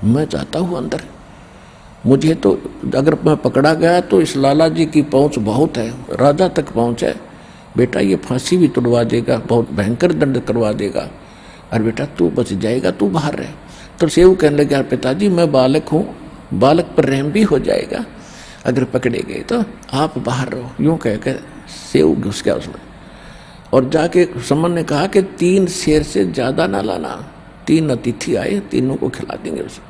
मैं चाहता हूँ अंदर, मुझे तो अगर मैं पकड़ा गया तो इस लाला जी की पहुँच बहुत है, राजा तक पहुँच है बेटा, ये फांसी भी तुड़वा देगा, बहुत भयंकर दंड करवा देगा, और बेटा तू बच जाएगा, तू बाहर रहे। तो सेव कहने लगा पिताजी मैं बालक हूँ, बालक पर रहम भी हो जाएगा, अगर पकड़े गए तो आप बाहर रहो। यूँ कह कर सेव घुस गया उसमें, और जाके सम्मन ने कहा कि 3 शेर से ज़्यादा ना लाना, 3 अतिथि आए, तीनों को खिला देंगे उसे।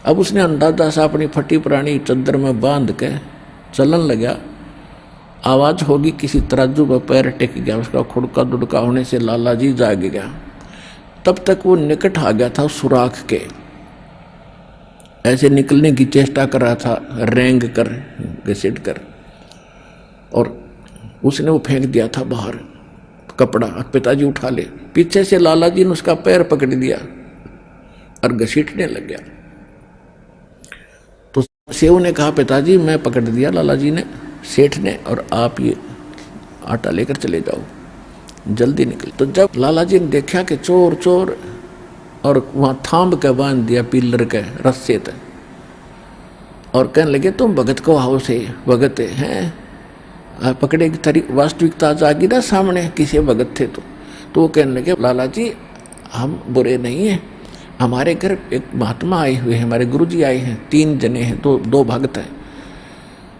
अब उसने अंदाजा सा अपनी फटी पुरानी चद्दर में बांध के चलन लगा, आवाज़ होगी किसी तराजू पर पैर टेक गया, उसका खुड़का दुड़का होने से लाला जी जाग गया। तब तक वो निकट आ गया था सुराख के, ऐसे निकलने की चेष्टा कर रहा था, रेंग कर घसीट कर, और उसने वो फेंक दिया था बाहर कपड़ा, पिताजी उठा ले। पीछे से लाला जी ने उसका पैर पकड़ दिया और घसीटने लग गया। तो सेव ने कहा पिताजी मैं पकड़ दिया लाला जी ने, सेठ ने, और आप ये आटा लेकर चले जाओ, जल्दी निकल। तो जब लाला जी ने देखा कि चोर चोर, और वहाँ थाम के बांध दिया पिलर के रस्से तक, और कहने लगे तुम भगत को आओ से भगत हैं, पकड़े की तारी वास्तविकता आ जाएगी ना सामने, किसी भगत थे तो वो कहने लगे लाला जी हम बुरे नहीं हैं, हमारे घर एक महात्मा आए हुए हैं, हमारे गुरुजी आए हैं, 3 जने हैं, 2 भक्त हैं,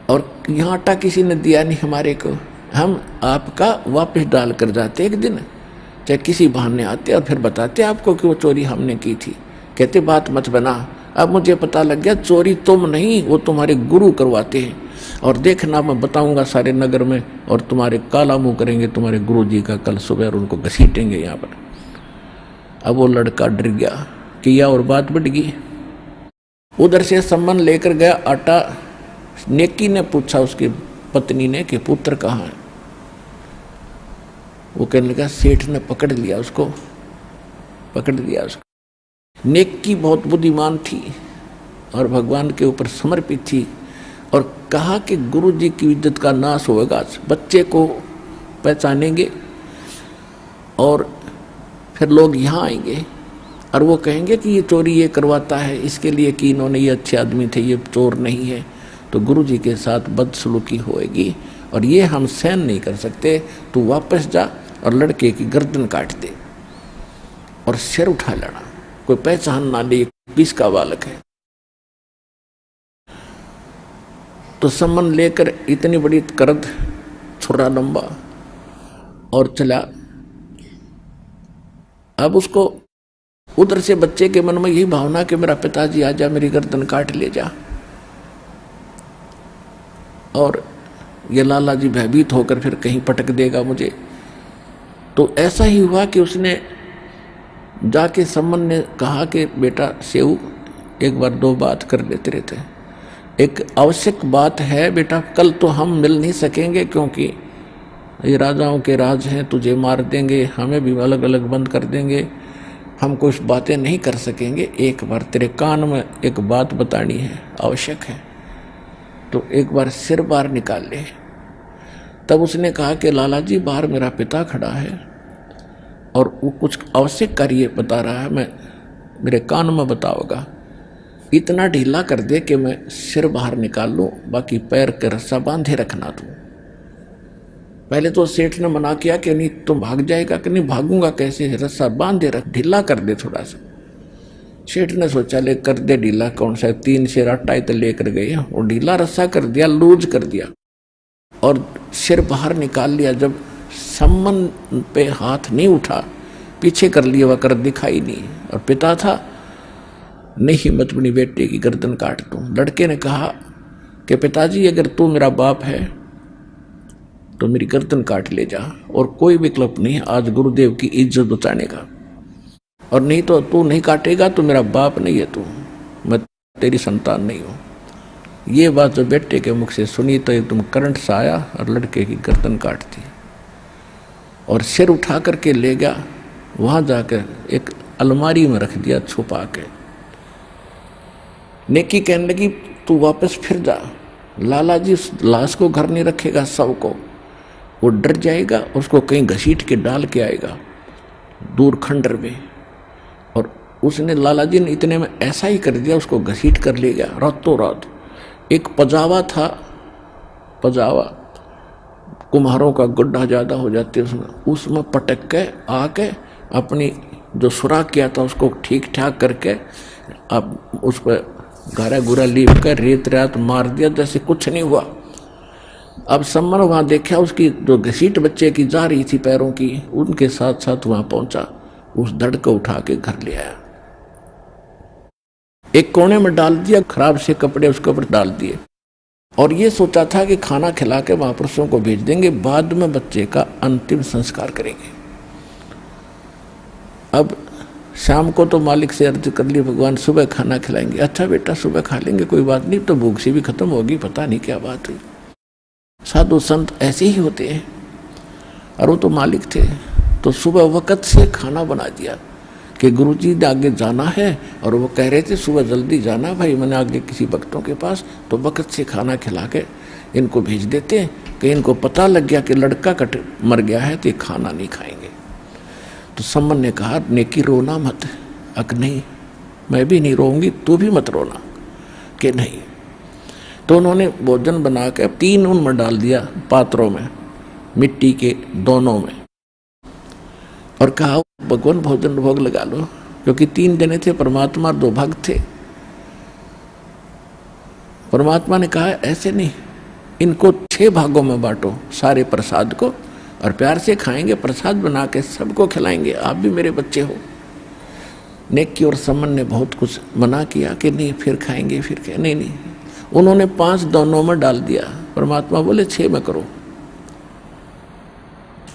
और यहाँ आटा किसी ने दिया नहीं हमारे को, हम आपका वापस डाल कर जाते एक दिन, चाहे किसी बहाने आते और फिर बताते आपको कि वो चोरी हमने की थी। कहते बात मत बना, अब मुझे पता लग गया चोरी तुम नहीं, वो तुम्हारे गुरु करवाते हैं, और देखना मैं बताऊंगा सारे नगर में, और तुम्हारे काला मुंह करेंगे तुम्हारे गुरु जी का कल सुबह, और उनको घसीटेंगे यहाँ पर। अब वो लड़का डर गया किया और बात बढ़ गई। उधर से सम्मन लेकर गया आटा, नेकी ने पूछा उसके पत्नी ने कि पुत्र कहाँ है। वो कहने लगा सेठ ने पकड़ लिया उसको। नेकी बहुत बुद्धिमान थी और भगवान के ऊपर समर्पित थी, और कहा कि गुरु जी की इज्जत का नाश होगा, बच्चे को पहचानेंगे और फिर लोग यहाँ आएंगे और वो कहेंगे कि ये चोरी ये करवाता है, इसके लिए कि इन्होंने ये अच्छे आदमी थे, ये चोर नहीं है, तो गुरु जी के साथ बदसलूकी होएगी और ये हम सहन नहीं कर सकते। तू वापस जा और लड़के की गर्दन काट दे और सिर उठा लेना, कोई पहचान ना ले 20 का बालक है। तो सम्मन लेकर इतनी बड़ी करद, छुरा लंबा, और चला। अब उसको उधर से बच्चे के मन में यही भावना कि मेरा पिताजी आ जा, मेरी गर्दन काट ले जा, और ये लाला जी भयभीत होकर फिर कहीं पटक देगा मुझे। तो ऐसा ही हुआ कि उसने जाके सम्मन ने कहा कि बेटा सेऊ, एक बार दो बात कर लेते रहते हैं, एक आवश्यक बात है बेटा, कल तो हम मिल नहीं सकेंगे क्योंकि ये राजाओं के राज हैं, तुझे मार देंगे, हमें भी अलग अलग बंद कर देंगे, हम कुछ बातें नहीं कर सकेंगे। एक बार तेरे कान में एक बात बतानी है, आवश्यक है, तो एक बार सिर बाहर निकाल ले। तब उसने कहा कि लाला जी बाहर मेरा पिता खड़ा है और वो कुछ आवश्यक कार्य बता रहा है, मैं मेरे कान में बताओगा, इतना ढीला कर दे कि मैं सिर बाहर निकाल लूँ, बाकी पैर के रस्सा बांधे रखना तू। पहले तो सेठ ने मना किया कि नहीं तुम भाग जाएगा, कि नहीं भागूंगा कैसे, रस्सा बांधे रख, ढीला कर दे थोड़ा सा। सेठ ने सोचा ले कर दे ढीला, कौन सा 3 शेर आटा ही तो लेकर गए, और ढीला रस्सा कर दिया, लूज कर दिया और सिर बाहर निकाल लिया। जब सम्मन पे हाथ नहीं उठा, पीछे कर लिया, वह कर दिखाई नहीं, और पिता था, नहीं हिम्मत बनी बेटे की गर्दन काट दूं। लड़के ने कहा कि पिताजी अगर तू मेरा बाप है तो मेरी गर्दन काट ले जा, और कोई विकल्प नहीं है आज गुरुदेव की इज्जत बचाने का, और नहीं तो तू नहीं काटेगा तो मेरा बाप नहीं है तू, मैं तेरी संतान नहीं हूँ। ये बात जो बेटे के मुख से सुनी तो एकदम करंट सा आया और लड़के की गर्दन काट दी और सिर उठा करके ले गया, वहाँ जाकर एक अलमारी में रख दिया छुपा के। नेकी कहने लगी तू वापस फिर जा, लाला जी उस लाश को घर नहीं रखेगा, सबको वो डर जाएगा, उसको कहीं घसीट के डाल के आएगा दूर खंडर में। और उसने लाला जी ने इतने में ऐसा ही कर दिया, उसको घसीट कर ले गया रातों रात। एक पजावा था, पजावा कुम्हारों का गड्ढा ज़्यादा हो जाते उसमें पटक के आके अपनी जो सुराख किया था उसको ठीक ठाक करके अब उस पर गारा गुरा लीप कर रेत रात मार दिया, जैसे कुछ नहीं हुआ। अब सम्मन वहाँ देखा, उसकी जो घसीट बच्चे की जा रही थी पैरों की, उनके साथ साथ वहाँ पहुंचा, उस धड़ को उठा के घर ले आया, एक कोने में डाल दिया, खराब से कपड़े उसके ऊपर डाल दिए, और ये सोचा था कि खाना खिला के महापुरुषों को भेज देंगे, बाद में बच्चे का अंतिम संस्कार करेंगे। अब शाम को तो मालिक से अर्ज कर ली, भगवान सुबह खाना खिलाएंगे। अच्छा बेटा सुबह खा लेंगे, कोई बात नहीं, तो भूख से भी खत्म होगी, पता नहीं क्या बात हुई। साधु संत ऐसे ही होते हैं, और वो तो मालिक थे, तो सुबह वक़्त से खाना बना दिया कि गुरुजी ने आगे जाना है, और वो कह रहे थे सुबह जल्दी जाना भाई, मैंने आगे किसी भक्तों के पास, तो वक़्त से खाना खिला के इनको भेज देते हैं कि इनको पता लग गया कि लड़का मर गया है तो ये खाना नहीं खाएंगे। तो सम्मन ने कहा नेकी रोना मत। अक नहीं, मैं भी नहीं रोऊंगी, तू भी मत रोना, कि नहीं। तो उन्होंने भोजन बना के 3 उनमें डाल दिया पात्रों में, मिट्टी के दोनों में, और कहा भगवान भोजन भोग लगा लो, क्योंकि 3 जने थे, परमात्मा 2 भक्त थे। परमात्मा ने कहा ऐसे नहीं, इनको 6 भागों में बांटो सारे प्रसाद को, और प्यार से खाएंगे, प्रसाद बना के सबको खिलाएंगे, आप भी मेरे बच्चे हो। नेकी और सम्मन ने बहुत कुछ मना किया कि नहीं फिर खाएंगे, फिर क्या, नहीं, उन्होंने 5 दोनों में डाल दिया। परमात्मा बोले 6 में करो,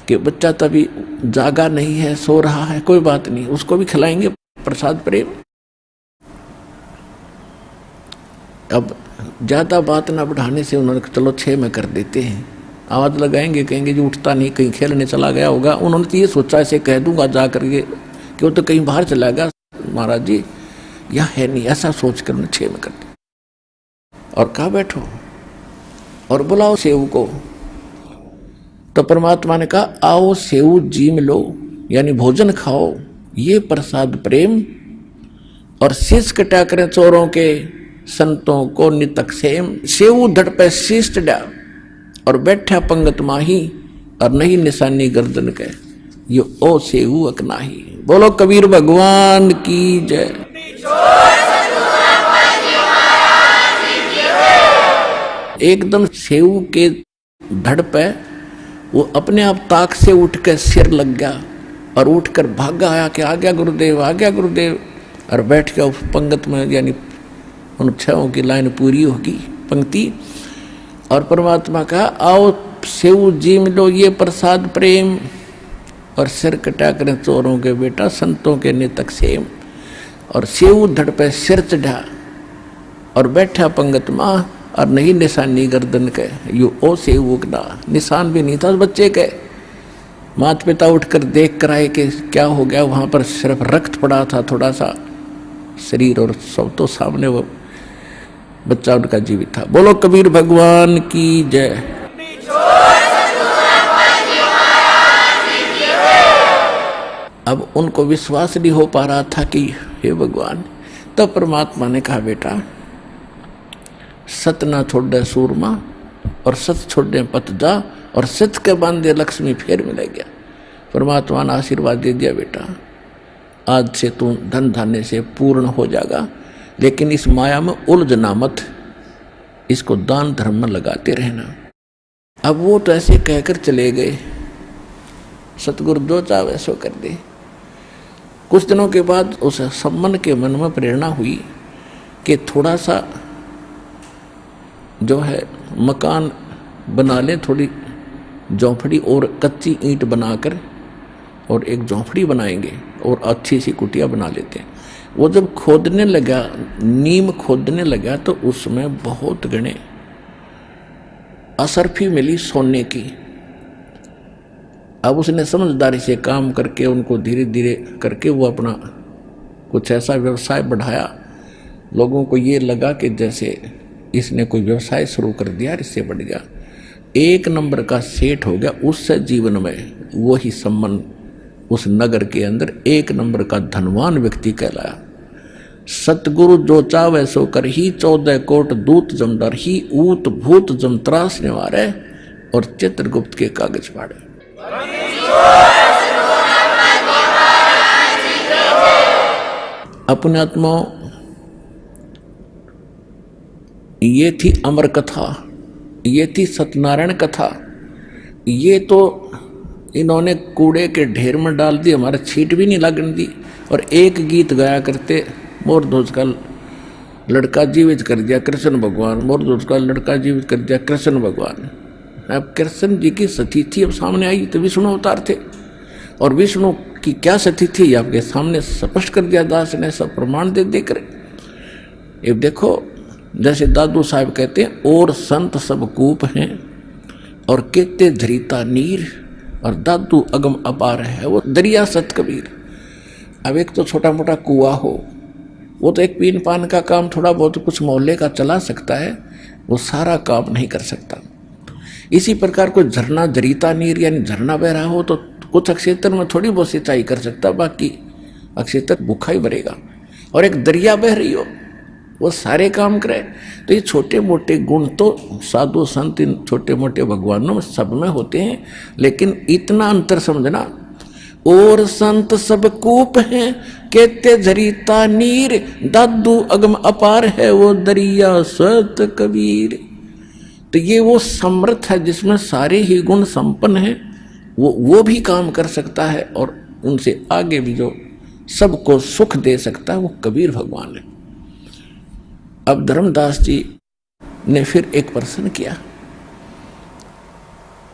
कि बच्चा तभी जागा नहीं है, सो रहा है, कोई बात नहीं, उसको भी खिलाएंगे प्रसाद प्रेम। अब ज़्यादा बात ना बढ़ाने से उन्होंने कहा चलो 6 में कर देते हैं। आवाज़ लगाएंगे, कहेंगे जो उठता नहीं, कहीं खेलने चला गया होगा। उन्होंने तो ये सोचा ऐसे कह दूंगा जा करके कि वो तो कहीं बाहर चला गया, महाराज जी यहाँ है नहीं, ऐसा सोच कर उन्हें 6 में कर दिया। और कहा बैठो और बुलाओ सेव को। तो परमात्मा ने कहा आओ सेव जीम लो, यानी भोजन खाओ, ये प्रसाद प्रेम, और शीश कटा करें चोरों के संतों को नितक सेम। सेव धड़ पे शीश डा और बैठा पंगत माही, और नहीं निशानी गर्दन के, ये ओ सेव अकनाही। बोलो कबीर भगवान की जय। एकदम सेव के धड़ पे वो अपने आप ताक से उठ के सिर लग गया और उठकर भागा आया कि आ गया गुरुदेव, आ गया गुरुदेव, और बैठ गया उस पंगत में, यानी उन 6 की लाइन पूरी होगी पंक्ति। और परमात्मा कहा आओ सेव जी मिलो, ये प्रसाद प्रेम, और सिर कटा करें चोरों के बेटा संतों के नितक सेम। और सेव धड़ पे सिर चढ़ा और बैठा पंगत माँ, और नहीं निशानी गर्दन के, यू ओ सेव उगना, निशान भी नहीं था उस बच्चे के। माता पिता उठकर देख कर आए कि क्या हो गया, वहाँ पर सिर्फ रक्त पड़ा था थोड़ा सा शरीर, और सब तो सामने वो बच्चा उनका जीवित था। बोलो कबीर भगवान की जय। अब उनको विश्वास नहीं हो पा रहा था कि हे भगवान। तब परमात्मा ने कहा बेटा सत ना छोड़े सूरमा, और सत छोड़े पत जा, और सत के बांधे लक्ष्मी फिर मिलेगा। परमात्मा ने आशीर्वाद दे दिया बेटा आज से तू धन धान्य से पूर्ण हो जाएगा, लेकिन इस माया में उलझना मत, इसको दान धर्म में लगाते रहना। अब वो तो ऐसे कहकर चले गए, सतगुरु जो चाहे सो कर दे। कुछ दिनों के बाद उस सम्मन के मन में प्रेरणा हुई कि थोड़ा सा जो है मकान बना ले, थोड़ी झोंपड़ी और कच्ची ईंट बनाकर, और एक झोंपड़ी बनाएंगे और अच्छी सी कुटिया बना लेते हैं। वो जब खोदने लगा, नीम खोदने लगा, तो उसमें बहुत गणे असरफी मिली सोने की। अब उसने समझदारी से काम करके उनको धीरे धीरे करके वो अपना कुछ ऐसा व्यवसाय बढ़ाया। लोगों को ये लगा कि जैसे इसने कोई व्यवसाय शुरू कर दिया, इससे बढ़ गया, 1 नंबर का सेठ हो गया। उससे जीवन में वही सम्मान उस नगर के अंदर 1 नंबर का धनवान व्यक्ति कहलाया। सतगुरु जो चावे सो कर ही, 14 कोट दूत जमदार ही, ऊत भूत जम त्रास निवारे, और चित्रगुप्त के कागज फाड़े। अपने आत्मा ये थी अमर कथा, ये थी सत्यनारायण कथा। ये तो इन्होंने कूड़े के ढेर में डाल दी, हमारा छींट भी नहीं लगने दी। और एक गीत गाया करते, मोर दोस्त का लड़का जीवित कर दिया कृष्ण भगवान, मोर दोस्त का लड़का जीवित कर दिया कृष्ण भगवान। अब कृष्ण जी की सतीथि अब सामने आई तो विष्णु अवतार थे, और विष्णु की क्या सतीथि आपके सामने स्पष्ट कर दिया दास ने, सब प्रमाण दे देकर। ये देखो जैसे दादू साहब कहते हैं, और संत सब कूप हैं और कहते धरीता नीर, और दादू अगम अपार है वो दरिया सत कबीर। अब एक तो छोटा मोटा कुआ हो, वो तो एक पीन पान का काम थोड़ा बहुत कुछ मोहल्ले का चला सकता है, वो सारा काम नहीं कर सकता। इसी प्रकार कोई झरना दरीता नीर यानी झरना बह रहा हो तो कुछ क्षेत्र में थोड़ी बहुत सिंचाई कर सकता, बाकी क्षेत्र भूखा ही भरेगा। और एक दरिया बह रही हो वो सारे काम करे। तो ये छोटे मोटे गुण तो साधु संत इन छोटे मोटे भगवानों में सब में होते हैं, लेकिन इतना अंतर समझना, और संत सब कूप हैं कहते झरीता नीर, दादू अगम अपार है वो दरिया सत कबीर। तो ये वो समर्थ है जिसमें सारे ही गुण संपन्न हैं, वो भी काम कर सकता है, और उनसे आगे भी जो सबको सुख दे सकता है वो कबीर भगवान है। अब धर्मदास जी ने फिर एक प्रश्न किया,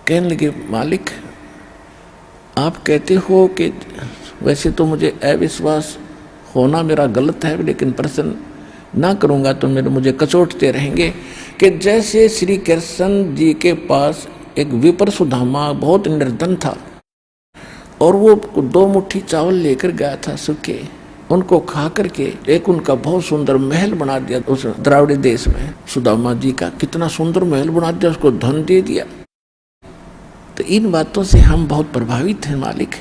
कहने लगे मालिक आप कहते हो कि वैसे तो मुझे अविश्वास होना मेरा गलत है, लेकिन प्रश्न ना करूँगा तो मुझे कचोटते रहेंगे। कि जैसे श्री कृष्ण जी के पास एक विपर सुदामा बहुत निर्धन था और वो 2 मुट्ठी चावल लेकर गया था सूखे, उनको खा करके एक उनका बहुत सुंदर महल बना दिया उस द्राविड़ देश में। सुदामा जी का कितना सुंदर महल बना दिया, उसको धन दे दिया। तो इन बातों से हम बहुत प्रभावित हैं मालिक।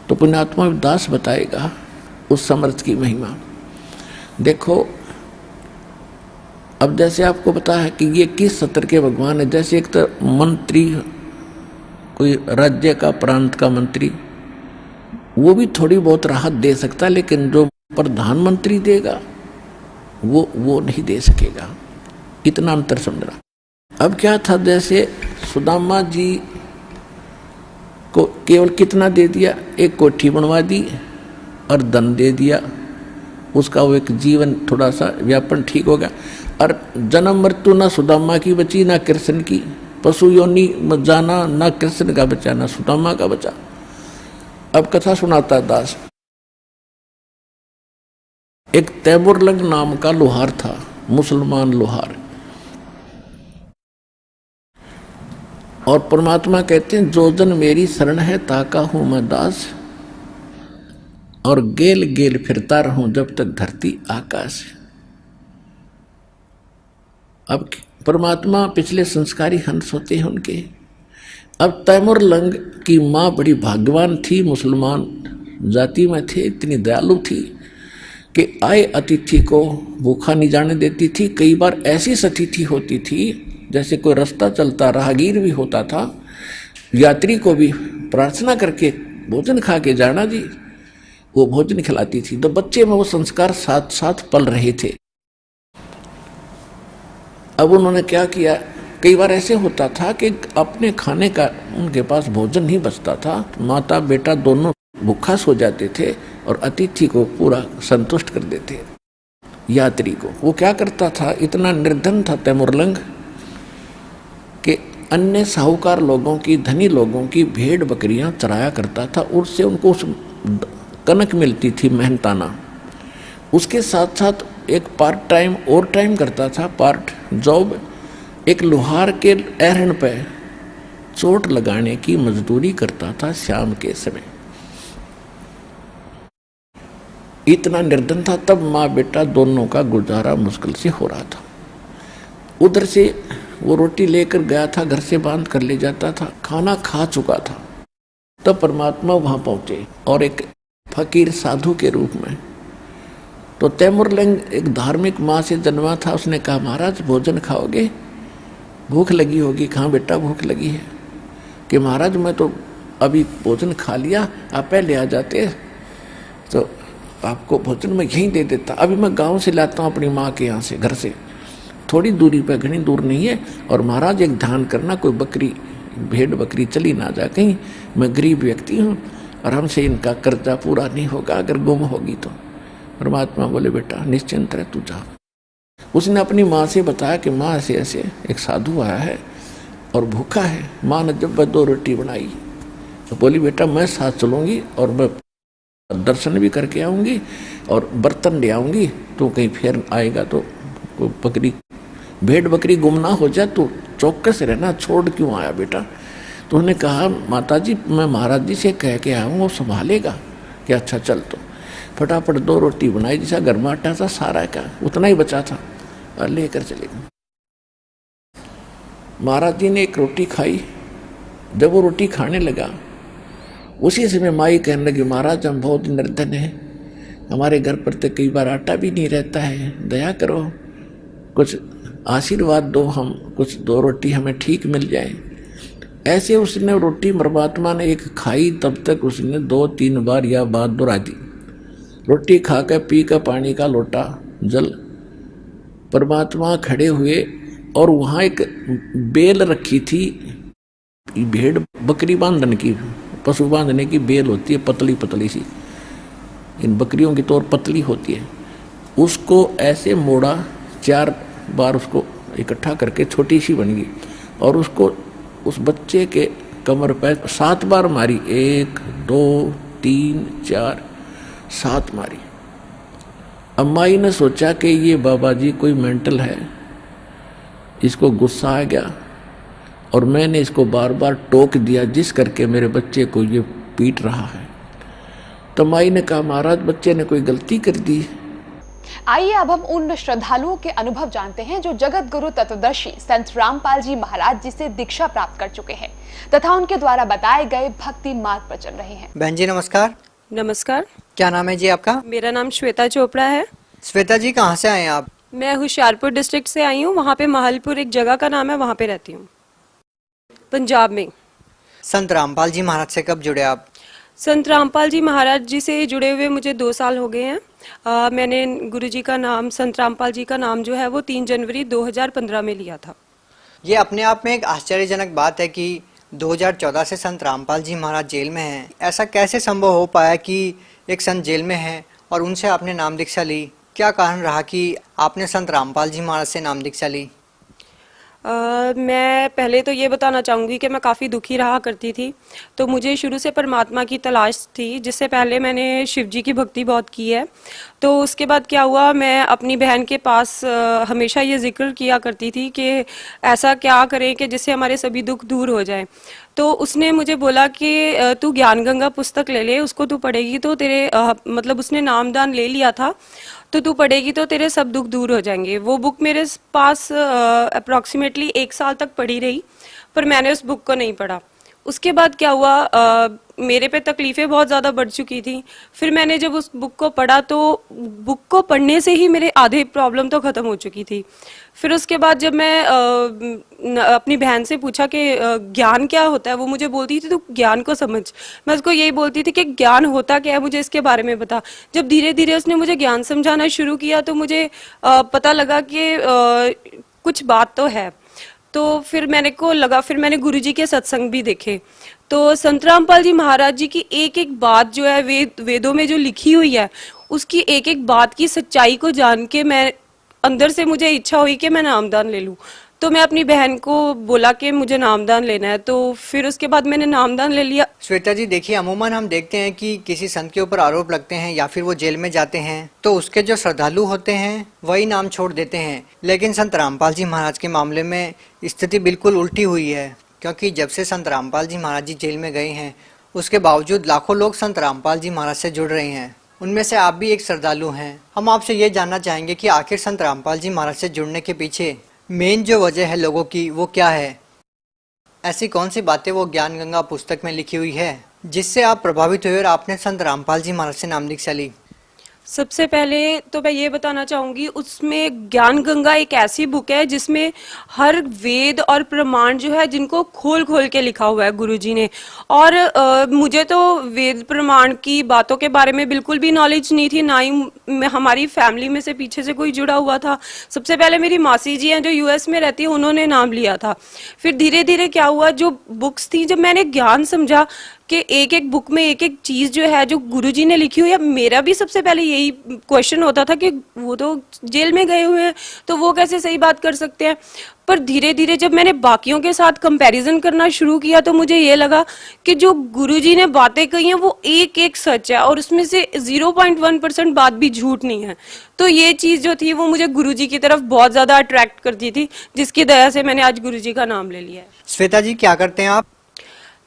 तो पुण्यात्मा दास बताएगा उस समर्थ की महिमा। देखो अब जैसे आपको पता है कि ये किस सत्र के भगवान है। जैसे एक तो मंत्री, कोई राज्य का प्रांत का मंत्री, वो भी थोड़ी बहुत राहत दे सकता है, लेकिन जो प्रधानमंत्री देगा वो नहीं दे सकेगा। इतना अंतर समझना। अब क्या था, जैसे सुदामा जी को केवल कितना दे दिया, एक कोठी बनवा दी और धन दे दिया, उसका वो एक जीवन थोड़ा सा व्यापन ठीक हो गया। और जन्म मृत्यु ना सुदामा की बची ना कृष्ण की, पशु योनि जाना ना कृष्ण का बचा ना सुदामा का बचा। अब कथा सुनाता दास। एक तैमुरलंग नाम का लोहार था, मुसलमान लोहार, और परमात्मा कहते हैं जो जन मेरी शरण है ताका हूं मैं दास, और गेल गेल फिरता रहूं जब तक धरती आकाश। अब परमात्मा पिछले संस्कारी हंस होते हैं उनके। अब तैमुरलंग की माँ बड़ी भाग्यवान थी, मुसलमान जाति में थे, इतनी दयालु थी कि आए अतिथि को भूखा नहीं जाने देती थी। कई बार ऐसी अतिथि होती थी, जैसे कोई रास्ता चलता राहगीर भी होता था, यात्री को भी प्रार्थना करके भोजन खा के जाना जी, वो भोजन खिलाती थी। तो बच्चे में वो संस्कार साथ साथ पल रहे थे। अब उन्होंने क्या किया, कई बार ऐसे होता था कि अपने खाने का उनके पास भोजन नहीं बचता था, माता बेटा दोनों भूखा सो जाते थे और अतिथि को पूरा संतुष्ट कर देते यात्री को। वो क्या करता था, इतना निर्धन था तैमुरलंग कि अन्य साहूकार लोगों की, धनी लोगों की भेड़ बकरियां चराया करता था, उससे उनको कनक मिलती थी मेहनताना। उसके साथ साथ एक पार्ट टाइम और टाइम करता था, पार्ट जॉब, एक लोहार के एहरन पे चोट लगाने की मजदूरी करता था शाम के समय। इतना निर्धन था। तब माँ बेटा दोनों का गुजारा मुश्किल से हो रहा था। उधर से वो रोटी लेकर गया था, घर से बांध कर ले जाता था, खाना खा चुका था। तब परमात्मा वहां पहुंचे और एक फकीर साधु के रूप में। तो तैमुरलंग एक धार्मिक माँ से जन्मा था। उसने कहा महाराज भोजन खाओगे, भूख लगी होगी। कहाँ बेटा भूख लगी है? कि महाराज मैं तो अभी भोजन खा लिया, आप पहले आ जाते तो आपको भोजन मैं यहीं दे देता। अभी मैं गांव से लाता हूँ अपनी माँ के यहाँ से, घर से थोड़ी दूरी पे, घनी दूर नहीं है। और महाराज एक ध्यान करना, कोई बकरी भेड़ बकरी चली ना जा कहीं, मैं गरीब व्यक्ति हूँ और हमसे इनका कर्जा पूरा नहीं होगा अगर गुम होगी तो। परमात्मा बोले बेटा निश्चिंत रह तू जा। उसने अपनी माँ से बताया कि माँ ऐसे ऐसे एक साधु आया है और भूखा है। माँ ने जब 2 रोटी बनाई तो बोली बेटा मैं साथ चलूँगी और मैं दर्शन भी करके आऊँगी और बर्तन ले आऊँगी। तो कहीं फिर आएगा तो बकरी भेड़ बकरी गुम ना हो जाए, तो चौकस रहना, छोड़ क्यों आया बेटा? तो उन्होंने कहा माता जी मैं महाराज जी से कह के आया हूँ, वो संभालेगा। कि अच्छा चल। तो फटाफट 2 रोटी बनाई, जैसा घर में आटा था सारा का उतना ही बचा था और लेकर चले गए। महाराज जी ने एक रोटी खाई। जब वो रोटी खाने लगा उसी समय माई कहने लगी महाराज हम बहुत निर्धन हैं, हमारे घर पर तो कई बार आटा भी नहीं रहता है, दया करो, कुछ आशीर्वाद दो, हम कुछ 2 रोटी हमें ठीक मिल जाए। ऐसे उसने रोटी परमात्मा ने एक खाई, तब तक उसने 2-3 बार यह बात दोहरा दी। रोटी खाकर पी कर पानी का लोटा जल। परमात्मा खड़े हुए और वहाँ एक बेल रखी थी, भेड़ बकरी बांधने की, पशु बांधने की बेल होती है पतली पतली सी, इन बकरियों की तो और पतली होती है। उसको ऐसे मोड़ा, 4 बार उसको इकट्ठा करके छोटी सी बन गई और उसको उस बच्चे के कमर पर 7 बार मारी। 1 2 3 4 7 मारी। अब माई ने सोचा कि ये बाबा जी कोई मेंटल है, इसको गुस्सा आ गया और मैंने इसको बार बार टोक दिया जिस करके मेरे बच्चे को ये पीट रहा है। तो माई ने कहा महाराज बच्चे ने कोई गलती कर दी। आइए अब हम उन श्रद्धालुओं के अनुभव जानते हैं जो जगत गुरु तत्वदर्शी संत रामपाल जी महाराज जी से दीक्षा प्राप्त कर चुके हैं तथा उनके द्वारा बताए गए भक्ति मार्ग पर चल रहे हैं। बहन जी नमस्कार। नमस्कार। क्या नाम है जी आपका? मेरा नाम श्वेता चोपड़ा है। श्वेता जी कहाँ से आए हैं आप? मैं होशियारपुर डिस्ट्रिक्ट से आई हूँ, वहाँ पे महलपुर एक जगह का नाम है, वहाँ पे रहती हूँ, पंजाब में। संत रामपाल जी महाराज से कब जुड़े आप? संत रामपाल जी महाराज जी से जुड़े हुए मुझे 2 साल हो गए हैं। मैंने गुरुजी का नाम, संत रामपाल जी का नाम जो है वो 3 जनवरी 2015 में लिया था। ये अपने आप में एक आश्चर्यजनक बात है कि 2014 से संत रामपाल जी महाराज जेल में हैं। ऐसा कैसे संभव हो पाया कि एक संत जेल में है और उनसे आपने नाम दीक्षा ली? क्या कारण रहा कि आपने संत रामपाल जी महाराज से नाम दीक्षा ली? मैं पहले तो ये बताना चाहूँगी कि मैं काफ़ी दुखी रहा करती थी, तो मुझे शुरू से परमात्मा की तलाश थी। जिससे पहले मैंने शिव जी की भक्ति बहुत की है। तो उसके बाद क्या हुआ, मैं अपनी बहन के पास हमेशा ये जिक्र किया करती थी कि ऐसा क्या करें कि जिससे हमारे सभी दुख दूर हो जाएं। तो उसने मुझे बोला कि तू ज्ञान गंगा पुस्तक ले ले, उसको तू पढ़ेगी तो तेरे मतलब उसने नामदान ले लिया था, तो तू पढ़ेगी तो तेरे सब दुख दूर हो जाएंगे। वो बुक मेरे पास अप्रॉक्सीमेटली 1 साल तक पड़ी रही, पर मैंने उस बुक को नहीं पढ़ा। उसके बाद क्या हुआ, मेरे पे तकलीफ़ें बहुत ज़्यादा बढ़ चुकी थी। फिर मैंने जब उस बुक को पढ़ा तो बुक को पढ़ने से ही मेरे आधे प्रॉब्लम तो ख़त्म हो चुकी थी। फिर उसके बाद जब मैं अपनी बहन से पूछा कि ज्ञान क्या होता है, वो मुझे बोलती थी तू ज्ञान को समझ। मैं उसको यही बोलती थी कि ज्ञान होता क्या है, मुझे इसके बारे में बता। जब धीरे धीरे उसने मुझे ज्ञान समझाना शुरू किया तो मुझे पता लगा कि कुछ बात तो है। तो फिर मैंने गुरुजी के सत्संग भी देखे। तो संत रामपाल जी महाराज जी की एक एक बात जो है वेदों में जो लिखी हुई है, उसकी एक एक बात की सच्चाई को जान के मैं अंदर से मुझे इच्छा हुई कि मैं नामदान ले लूं। तो मैं अपनी बहन को बोला कि मुझे नामदान लेना है, तो फिर उसके बाद मैंने नामदान ले लिया। श्वेता जी देखिए, अमूमन हम देखते हैं कि किसी संत के ऊपर आरोप लगते हैं या फिर वो जेल में जाते हैं तो उसके जो श्रद्धालु होते हैं वही नाम छोड़ देते हैं। लेकिन संत रामपाल जी महाराज के मामले में स्थिति बिल्कुल उल्टी हुई है, क्योंकि जब से संत रामपाल जी महाराज जी जेल में गए हैं उसके बावजूद लाखों लोग संत रामपाल जी महाराज से जुड़ रहे हैं। उनमें से आप भी एक श्रद्धालु हैं। हम आपसे ये जानना चाहेंगे कि आखिर संत रामपाल जी महाराज से जुड़ने के पीछे मेन जो वजह है लोगों की वो क्या है? ऐसी कौन सी बातें वो ज्ञान गंगा पुस्तक में लिखी हुई है जिससे आप प्रभावित हुए और आपने संत रामपाल जी महाराज से नाम दीक्षा ली? सबसे पहले तो मैं ये बताना चाहूँगी, उसमें ज्ञान गंगा एक ऐसी बुक है जिसमें हर वेद और प्रमाण जो है जिनको खोल खोल के लिखा हुआ है गुरुजी ने। और मुझे तो वेद प्रमाण की बातों के बारे में बिल्कुल भी नॉलेज नहीं थी, ना ही हमारी फैमिली में से पीछे से कोई जुड़ा हुआ था। सबसे पहले मेरी मासी जी हैं जो यूएस में रहती है, उन्होंने नाम लिया था। फिर धीरे धीरे क्या हुआ, जो बुक्स थी, जब मैंने ज्ञान समझा कि एक एक बुक में एक एक चीज जो है जो गुरुजी ने लिखी हुई है। मेरा भी सबसे पहले यही क्वेश्चन होता था कि वो तो जेल में गए हुए हैं तो वो कैसे सही बात कर सकते हैं। पर धीरे धीरे जब मैंने बाकियों के साथ कंपैरिजन करना शुरू किया तो मुझे ये लगा कि जो गुरुजी ने बातें कही हैं वो एक एक सच है और उसमें से 0.1% बात भी झूठ नहीं है। तो ये चीज जो थी वो मुझे गुरुजी की तरफ बहुत ज्यादा अट्रैक्ट करती थी, जिसकी दया से मैंने आज गुरुजी का नाम ले लिया है। श्वेता जी क्या करते हैं आप?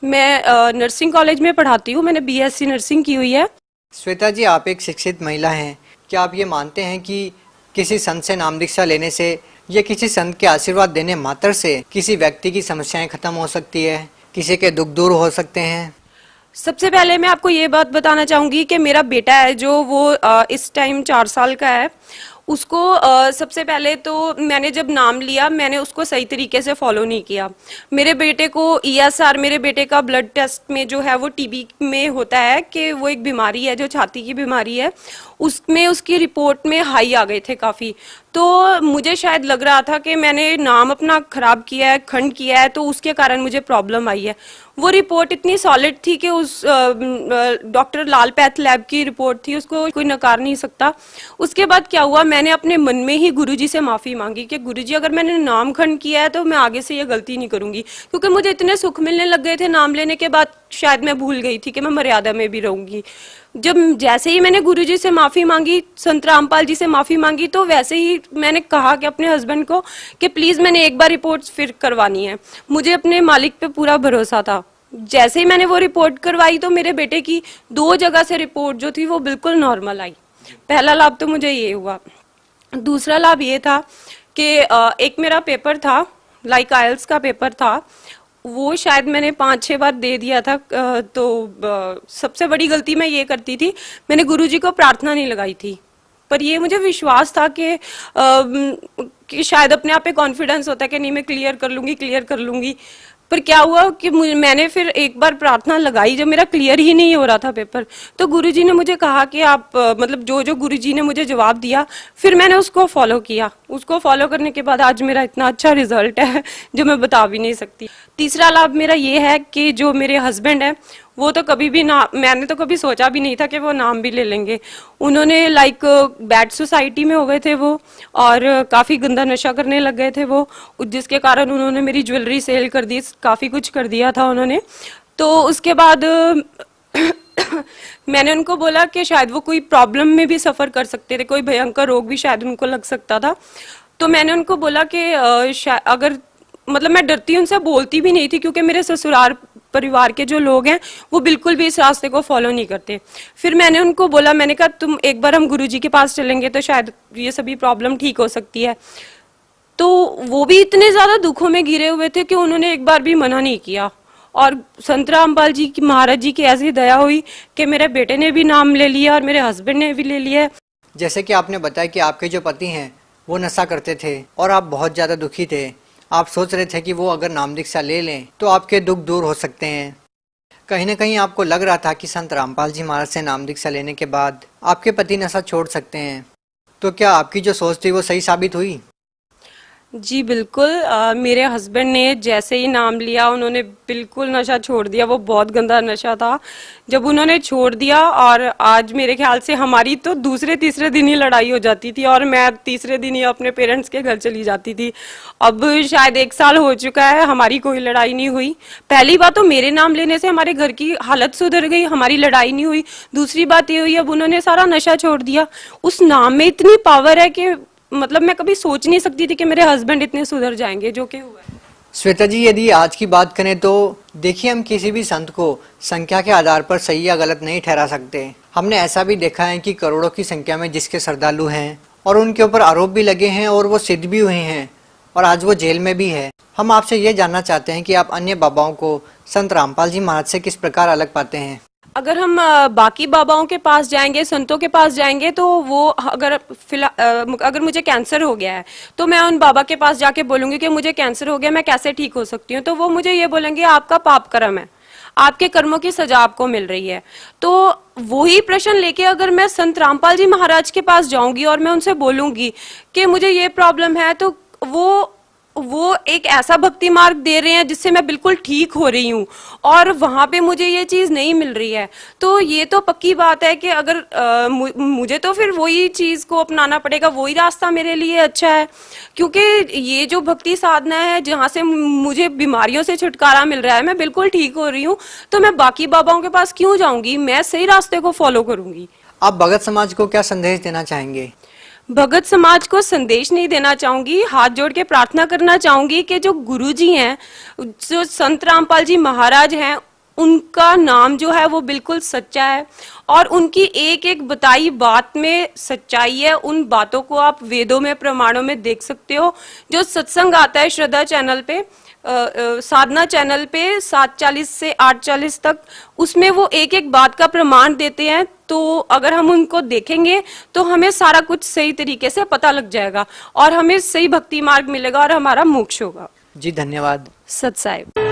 मैं नर्सिंग कॉलेज में पढ़ाती हूँ, मैंने बीएससी नर्सिंग की हुई है। श्वेता जी आप एक शिक्षित महिला हैं, क्या आप ये मानते हैं कि किसी संत से नाम दीक्षा लेने से या किसी संत के आशीर्वाद देने मात्र से किसी व्यक्ति की समस्याएं खत्म हो सकती है, किसी के दुख दूर हो सकते हैं? सबसे पहले मैं आपको ये बात बताना चाहूँगी कि मेरा बेटा है जो वो इस टाइम 4 साल का है। उसको सबसे पहले तो मैंने जब नाम लिया मैंने उसको सही तरीके से फॉलो नहीं किया। मेरे बेटे को ESR, मेरे बेटे का ब्लड टेस्ट में जो है वो टीबी में होता है कि वो एक बीमारी है जो छाती की बीमारी है, उसमें उसकी रिपोर्ट में हाई आ गए थे काफ़ी। तो मुझे शायद लग रहा था कि मैंने नाम अपना खराब किया है, खंड किया है, तो उसके कारण मुझे प्रॉब्लम आई है। वो रिपोर्ट इतनी सॉलिड थी कि उस डॉक्टर लाल पैथ लैब की रिपोर्ट थी, उसको कोई नकार नहीं सकता। उसके बाद क्या हुआ, मैंने अपने मन में ही गुरुजी से माफ़ी मांगी कि गुरुजी अगर मैंने नाम खंड किया है तो मैं आगे से ये गलती नहीं करूँगी, क्योंकि मुझे इतने सुख मिलने लग गए थे नाम लेने के बाद शायद मैं भूल गई थी कि मैं मर्यादा में भी रहूंगी। जब जैसे ही मैंने गुरुजी से माफी मांगी, संत रामपाल जी से माफी मांगी, तो वैसे ही मैंने कहा कि अपने हस्बैंड को कि प्लीज मैंने एक बार रिपोर्ट फिर करवानी है। मुझे अपने मालिक पे पूरा भरोसा था। जैसे ही मैंने वो रिपोर्ट करवाई तो मेरे बेटे की 2 जगह से रिपोर्ट जो थी वो बिल्कुल नॉर्मल आई। पहला लाभ तो मुझे ये हुआ। दूसरा लाभ ये था कि एक मेरा पेपर था, लाइक आइल्स का पेपर था, वो शायद मैंने 5-6 बार दे दिया था। तो सबसे बड़ी गलती मैं ये करती थी, मैंने गुरुजी को प्रार्थना नहीं लगाई थी। पर ये मुझे विश्वास था कि शायद अपने आप पे कॉन्फिडेंस होता है कि नहीं मैं क्लियर कर लूंगी। पर क्या हुआ कि मैंने फिर एक बार प्रार्थना लगाई, जब मेरा क्लियर ही नहीं हो रहा था पेपर, तो गुरुजी ने मुझे कहा कि आप मतलब जो गुरुजी ने मुझे जवाब दिया, फिर मैंने उसको फॉलो किया। उसको फॉलो करने के बाद आज मेरा इतना अच्छा रिजल्ट है जो मैं बता भी नहीं सकती। तीसरा लाभ मेरा ये है कि जो मेरे हस्बैंड है वो तो कभी भी ना, मैंने तो कभी सोचा भी नहीं था कि वो नाम भी ले लेंगे। उन्होंने लाइक बैड सोसाइटी में हो गए थे वो, और काफ़ी गंदा नशा करने लग गए थे वो, जिसके कारण उन्होंने मेरी ज्वेलरी सेल कर दी, काफ़ी कुछ कर दिया था उन्होंने। तो उसके बाद मैंने उनको बोला कि शायद वो कोई प्रॉब्लम में भी सफ़र कर सकते थे, कोई भयंकर रोग भी शायद उनको लग सकता था। तो मैंने उनको बोला कि अगर मतलब मैं डरती उनसे बोलती भी नहीं थी, क्योंकि मेरे ससुराल परिवार के जो लोग हैं वो बिल्कुल भी इस रास्ते को फॉलो नहीं करते। फिर मैंने उनको बोला, मैंने कहा तुम एक बार हम गुरुजी के पास चलेंगे तो शायद ये सभी प्रॉब्लम ठीक हो सकती है। तो वो भी इतने ज्यादा दुखों में घिरे हुए थे कि उन्होंने एक बार भी मना नहीं किया। और संत रामपाल जी की, महाराज जी की ऐसी दया हुई कि मेरे बेटे ने भी नाम ले लिया और मेरे हस्बैंड ने भी ले लिया। जैसे कि आपने बताया कि आपके जो पति हैं वो नशा करते थे और आप बहुत ज़्यादा दुखी थे। आप सोच रहे थे कि वो अगर नाम दीक्षा ले लें तो आपके दुख दूर हो सकते हैं। कहीं ना कहीं आपको लग रहा था कि संत रामपाल जी महाराज से नाम दीक्षा लेने के बाद आपके पति नशा छोड़ सकते हैं। तो क्या आपकी जो सोच थी वो सही साबित हुई? जी बिल्कुल। मेरे हस्बैंड ने जैसे ही नाम लिया उन्होंने बिल्कुल नशा छोड़ दिया। वो बहुत गंदा नशा था। जब उन्होंने छोड़ दिया, और आज मेरे ख्याल से हमारी तो दूसरे-तीसरे दिन ही लड़ाई हो जाती थी, और मैं तीसरे दिन ही अपने पेरेंट्स के घर चली जाती थी। अब शायद 1 साल हो चुका है, हमारी कोई लड़ाई नहीं हुई। पहली बात तो मेरे नाम लेने से हमारे घर की हालत सुधर गई, हमारी लड़ाई नहीं हुई। दूसरी बात ये हुई, अब उन्होंने सारा नशा छोड़ दिया। उस नाम में इतनी पावर है कि मतलब मैं कभी सोच नहीं सकती थी कि मेरे हस्बैंड इतने सुधर जाएंगे, जो कि हुआ है। श्वेता जी, यदि आज की बात करें तो देखिए, हम किसी भी संत को संख्या के आधार पर सही या गलत नहीं ठहरा सकते। हमने ऐसा भी देखा है कि करोड़ों की संख्या में जिसके श्रद्धालु हैं और उनके ऊपर आरोप भी लगे हैं और वो सिद्ध भी हुए हैं, और आज वो जेल में भी है। हम आपसे ये जानना चाहते हैं कि आप अन्य बाबाओं को संत रामपाल जी महाराज से किस प्रकार अलग पाते हैं? अगर हम बाकी बाबाओं के पास जाएंगे, संतों के पास जाएंगे, तो वो अगर मुझे कैंसर हो गया है तो मैं उन बाबा के पास जाके बोलूंगी कि मुझे कैंसर हो गया, मैं कैसे ठीक हो सकती हूँ, तो वो मुझे ये बोलेंगे आपका पाप कर्म है, आपके कर्मों की सजा आपको मिल रही है। तो वही प्रश्न लेके अगर मैं संत रामपाल जी महाराज के पास जाऊंगी और मैं उनसे बोलूंगी कि मुझे ये प्रॉब्लम है, तो वो एक ऐसा भक्ति मार्ग दे रहे हैं जिससे मैं बिल्कुल ठीक हो रही हूँ, और वहां पे मुझे ये चीज नहीं मिल रही है। तो ये तो पक्की बात है कि अगर मुझे तो फिर वही चीज को अपनाना पड़ेगा, वही रास्ता मेरे लिए अच्छा है, क्योंकि ये जो भक्ति साधना है जहाँ से मुझे बीमारियों से छुटकारा मिल रहा है, मैं बिल्कुल ठीक हो रही हूँ, तो मैं बाकी बाबाओं के पास क्यों जाऊंगी? मैं सही रास्ते को फॉलो करूंगी। आप भगत समाज को क्या संदेश देना चाहेंगे? भगत समाज को संदेश नहीं देना चाहूंगी, हाथ जोड़ के प्रार्थना करना चाहूंगी कि जो गुरुजी हैं, जो संत रामपाल जी महाराज हैं, उनका नाम जो है वो बिल्कुल सच्चा है, और उनकी एक एक बताई बात में सच्चाई है। उन बातों को आप वेदों में, प्रमाणों में देख सकते हो। जो सत्संग आता है श्रद्धा चैनल पे, साधना चैनल पे 7:40 से 8:40 तक, उसमें वो एक एक बात का प्रमाण देते हैं। तो अगर हम उनको देखेंगे तो हमें सारा कुछ सही तरीके से पता लग जाएगा और हमें सही भक्ति मार्ग मिलेगा और हमारा मोक्ष होगा। जी धन्यवाद। सत साहिब।